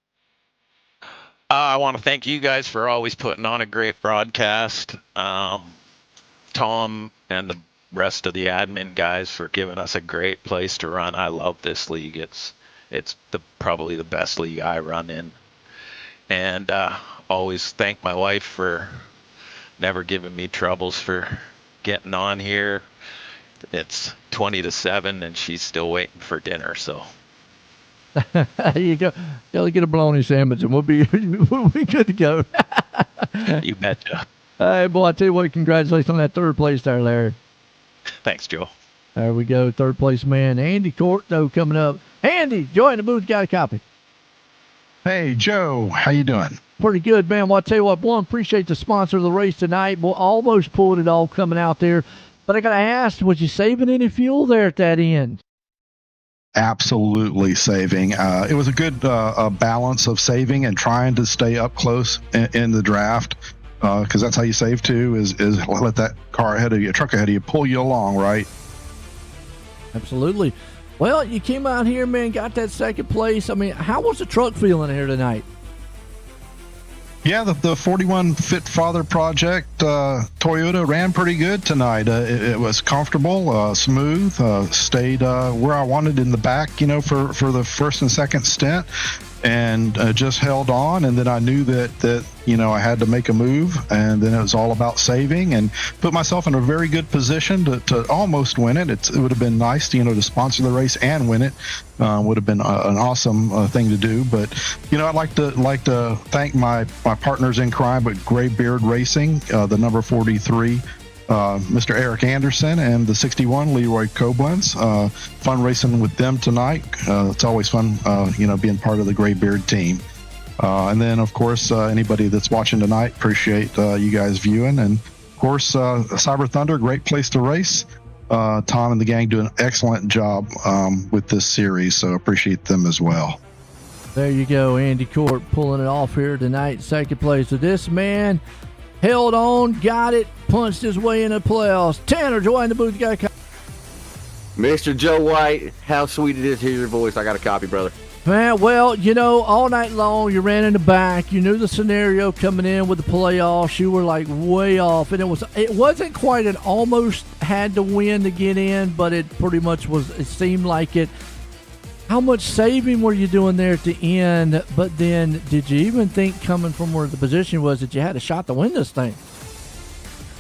I want to thank you guys for always putting on a great broadcast. Tom and the rest of the admin guys for giving us a great place to run. I love this league. It's probably the best league I run in. And always thank my wife for never giving me troubles for getting on here. It's 20 to 7 and she's still waiting for dinner, so There you go. Gotta get a bologna sandwich and we'll be good to go. You betcha. Hey, boy, I tell you what, congratulations on that third place there, Larry. Thanks, Joe. There we go. Third place man, Andy Court, though, coming up. Andy, join the booth, got a copy. Hey, Joe, how you doing? Pretty good, man. Well, I tell you what, one, appreciate the sponsor of the race tonight. Well, almost pulled it off coming out there. But I got to ask, was you saving any fuel there at that end? Absolutely saving. It was a good balance of saving and trying to stay up close in the draft, because that's how you save too, is let that car ahead of you, truck ahead of you, pull you along, right? Absolutely. Well, you came out here, man, got that second place. I mean, how was the truck feeling here tonight? Yeah, the 41 Fit Father Project Toyota ran pretty good tonight. It was comfortable, smooth, stayed where I wanted in the back, for the first and second stint, and just held on. And then I knew that I had to make a move, and then it was all about saving and put myself in a very good position to almost win it. It would have been nice to sponsor the race and win it. Would have been an awesome thing to do. But I'd like to thank my partners in crime at Graybeard Racing, the number 43. Mr. Eric Anderson and the 61 Leroy Koblenz. Fun racing with them tonight. It's always fun, being part of the Graybeard team. And then, of course, anybody that's watching tonight, appreciate you guys viewing. And, of course, Cyber Thunder, great place to race. Tom and the gang do an excellent job with this series, so appreciate them as well. There you go, Andy Court pulling it off here tonight, second place. So this man held on, got it, punched his way into the playoffs. Tanner, join the booth, got a copy. Mr. Joe White, how sweet it is to hear your voice. I got a copy, brother. Man, well, all night long you ran in the back. You knew the scenario coming in with the playoffs. You were like way off, and it wasn't quite an almost had to win to get in, but it pretty much was. It seemed like it. How much saving were you doing there at the end? But then, did you even think, coming from where the position was, that you had a shot to win this thing?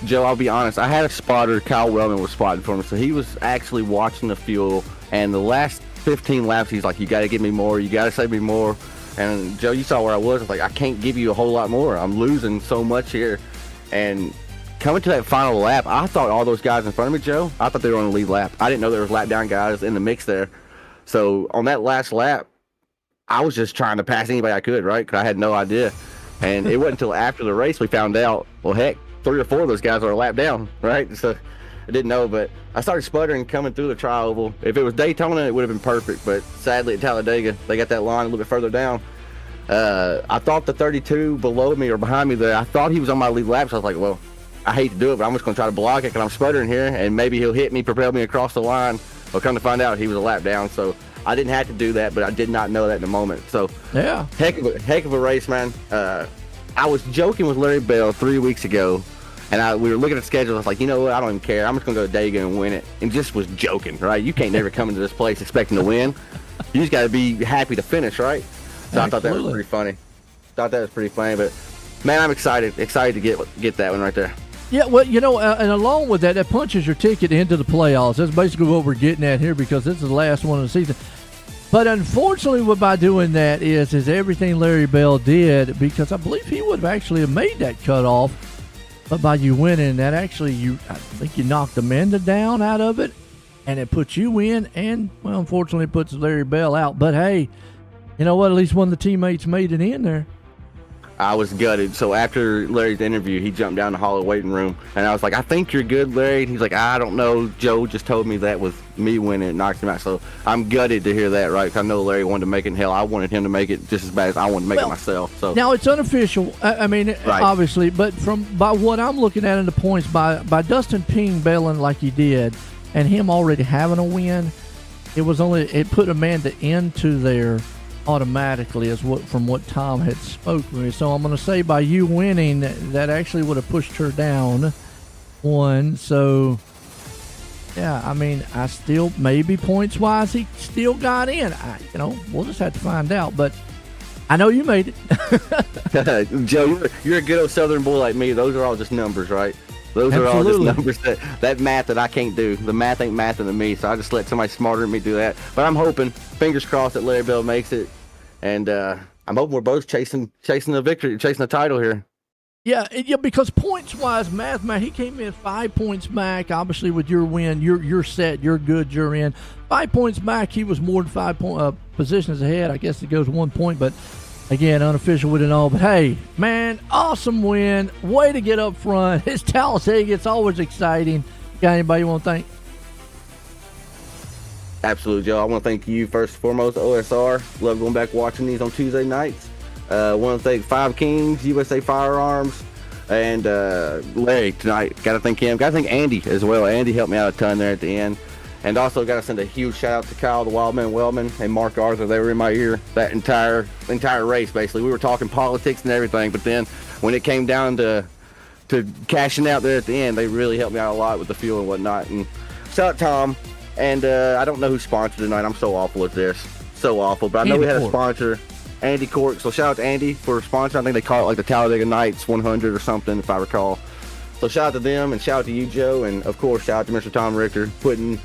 Joe, I'll be honest. I had a spotter. Kyle Wellman was spotting for me, so he was actually watching the fuel. And the last 15 laps, he's like, "You got to give me more. You got to save me more." And Joe, you saw where I was. I was like, "I can't give you a whole lot more. I'm losing so much here." And coming to that final lap, I thought all those guys in front of me, Joe, I thought they were on the lead lap. I didn't know there was lap down guys in the mix there. So on that last lap, I was just trying to pass anybody I could, right? Because I had no idea. And it wasn't until after the race we found out, well, heck, 3 or 4 of those guys are a lap down, right? So I didn't know, but I started sputtering coming through the tri-oval. If it was Daytona, it would have been perfect. But sadly at Talladega, they got that line a little bit further down. I thought the 32 below me or behind me there, I thought he was on my lead lap. So I was like, well, I hate to do it, but I'm just going to try to block it because I'm sputtering here, and maybe he'll hit me, propel me across the line. Well, come to find out, he was a lap down, so I didn't have to do that, but I did not know that in the moment. So, yeah, heck of a race, man. I was joking with Larry Bell 3 weeks ago, and we were looking at the schedule. I was like, you know what? I don't even care. I'm just going to go to Daytona and win it. And just was joking, right? You can't never come into this place expecting to win. You just got to be happy to finish, right? So I thought that was pretty funny. But, man, I'm excited to get that one right there. Yeah, well, and along with that, that punches your ticket into the playoffs. That's basically what we're getting at here, because this is the last one of the season. But unfortunately, what by doing that is everything Larry Bell did, because I believe he would have actually made that cutoff, but by you winning, that actually I think you knocked Amanda down out of it, and it puts you in, and, well, unfortunately, it puts Larry Bell out. But hey, you know what? At least one of the teammates made it in there. I was gutted. So after Larry's interview, he jumped down the hall of the waiting room, and I was like, "I think you're good, Larry." And he's like, "I don't know. Joe just told me that with me winning, it knocked him out." So I'm gutted to hear that, right? 'Cause I know Larry wanted to make it. Hell, I wanted him to make it just as bad as I wanted to make it myself. So now it's unofficial. I mean, right. Obviously, but by what I'm looking at in the points, by Dustin Ping bailing like he did, and him already having a win, it put Amanda into there automatically, from what Tom had spoke to me. So I'm going to say by you winning, that actually would have pushed her down one. So yeah, I mean, I still, maybe points wise, he still got in. We'll just have to find out. But I know you made it. Joe, you're a good old Southern boy like me. Those are all just numbers, right? Those are all just Absolutely. numbers that math that I can't do. The math ain't mathing to me, so I just let somebody smarter than me do that. But I'm hoping, fingers crossed, that Larry Bell makes it, and I'm hoping we're both chasing the victory, chasing the title here. Yeah, because points-wise, he came in 5 points back. Obviously, with your win, you're set, you're good, you're in. 5 points back, he was more than 5 positions ahead. I guess it goes 1 point, but again, unofficial with it all. But hey, man, awesome win. Way to get up front. It's Talladega. It's always exciting. Got anybody you want to thank? Absolutely, Joe. I want to thank you first and foremost, OSR. Love going back watching these on Tuesday nights. Want to thank Five Kings, USA Firearms, and Larry tonight. Got to thank him. Got to thank Andy as well. Andy helped me out a ton there at the end. And also got to send a huge shout out to Kyle, the Wildman Wellman, and Mark Arthur. They were in my ear that entire race, basically. We were talking politics and everything, but then when it came down to cashing out there at the end, they really helped me out a lot with the fuel and whatnot. And shout out Tom. And I don't know who sponsored tonight. I'm so awful at this. So awful. But I know Andy we had Cork. a sponsor, Andy Cork. So shout out to Andy for sponsoring. I think they call it like the Talladega Nights 100 or something, if I recall. So shout out to them, and shout out to you, Joe. And, of course, shout out to Mr. Tom Richter putting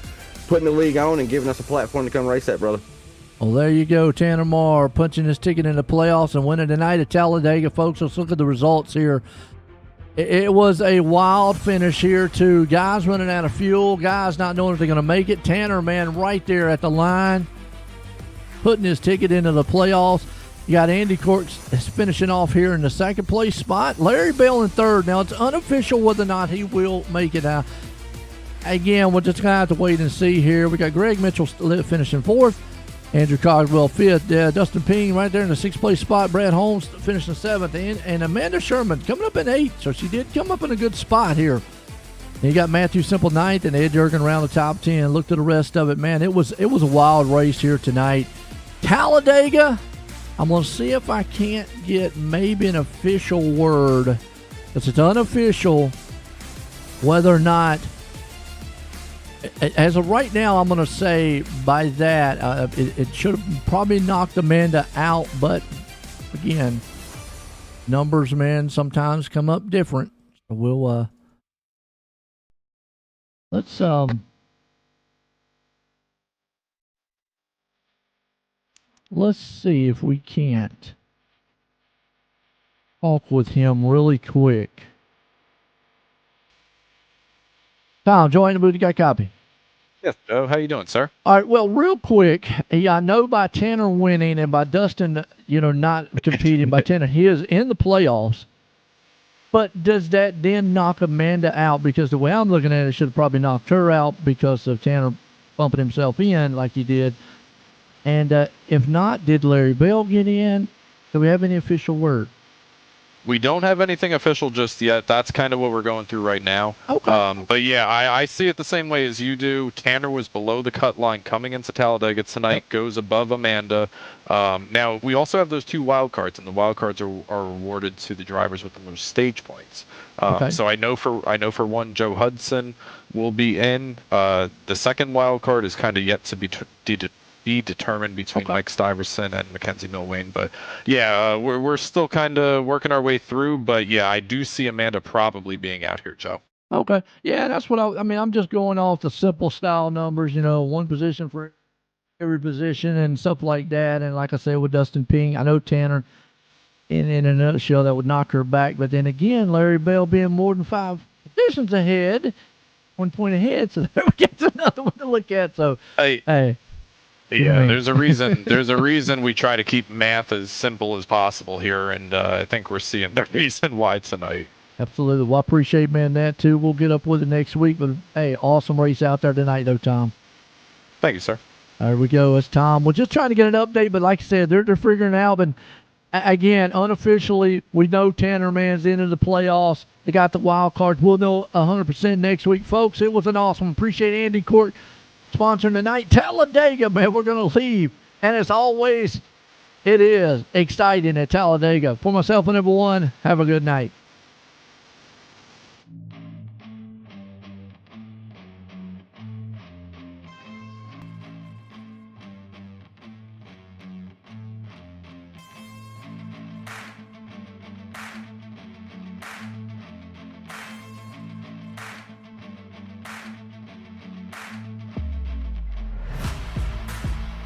the league on and giving us a platform to come race that, brother. Well, there you go. Tanner Marr punching his ticket in the playoffs and winning tonight at Talladega. Folks, let's look at the results here. It was a wild finish here, too. Guys running out of fuel, guys not knowing if they're going to make it. Tanner, man, right there at the line, putting his ticket into the playoffs. You got Andy Corks finishing off here in the second place spot. Larry Bell in third. Now, it's unofficial whether or not he will make it out. Again, we're just going to have to wait and see here. We got Greg Mitchell finishing fourth. Andrew Cogswell fifth. Dustin Ping right there in the sixth place spot. Brad Holmes finishing seventh. And Amanda Sherman coming up in eighth. So she did come up in a good spot here. And you got Matthew Simple ninth and Ed Jurgen around the top 10. Look to the rest of it. Man, it was a wild race here tonight. Talladega, I'm going to see if I can't get maybe an official word. Because it's unofficial whether or not. As of right now, I'm going to say by that, it should have probably knocked Amanda out. But, again, numbers, man, sometimes come up different. So we'll, let's see if we can't talk with him really quick. Tom, join the booth. You got a copy? Yes, Joe. How you doing, sir? All right. Well, real quick, I know by Tanner winning and by Dustin, not competing, by Tanner, he is in the playoffs. But does that then knock Amanda out? Because the way I'm looking at it, should have probably knocked her out because of Tanner bumping himself in like he did. And if not, did Larry Bell get in? Do we have any official word? We don't have anything official just yet. That's kind of what we're going through right now. Okay. But yeah, I see it the same way as you do. Tanner was below the cut line coming into Talladega tonight, goes above Amanda. Now, we also have those two wild cards, and the wild cards are awarded to the drivers with the most stage points. Okay. So I know for one, Joe Hudson will be in. The second wild card is kind of yet to be determined between Mike Stiverson and Mackenzie Milwain. But yeah, we're still kind of working our way through. But yeah, I do see Amanda probably being out here, Joe. Okay. Yeah, that's what I'm just going off the simple style numbers, one position for every position and stuff like that. And like I said, with Dustin Ping, I know Tanner in a nutshell that would knock her back. But then again, Larry Bell being more than 5 positions ahead, 1 point ahead, so there we get another one to look at. So hey. Yeah, there's a reason. There's a reason we try to keep math as simple as possible here, and I think we're seeing the reason why tonight. Absolutely. Well, I appreciate, man, that too. We'll get up with it next week. But hey, awesome race out there tonight, though, Tom. Thank you, sir. There we go. It's Tom. We're just trying to get an update, but like I said, they're figuring it out. And again, unofficially, we know Tanner Man's into the playoffs. They got the wild cards. We'll know 100% next week, folks. It was an awesome. Appreciate Andy Court sponsoring tonight. Talladega, man, we're going to leave. And as always, it is exciting at Talladega. For myself and everyone, have a good night.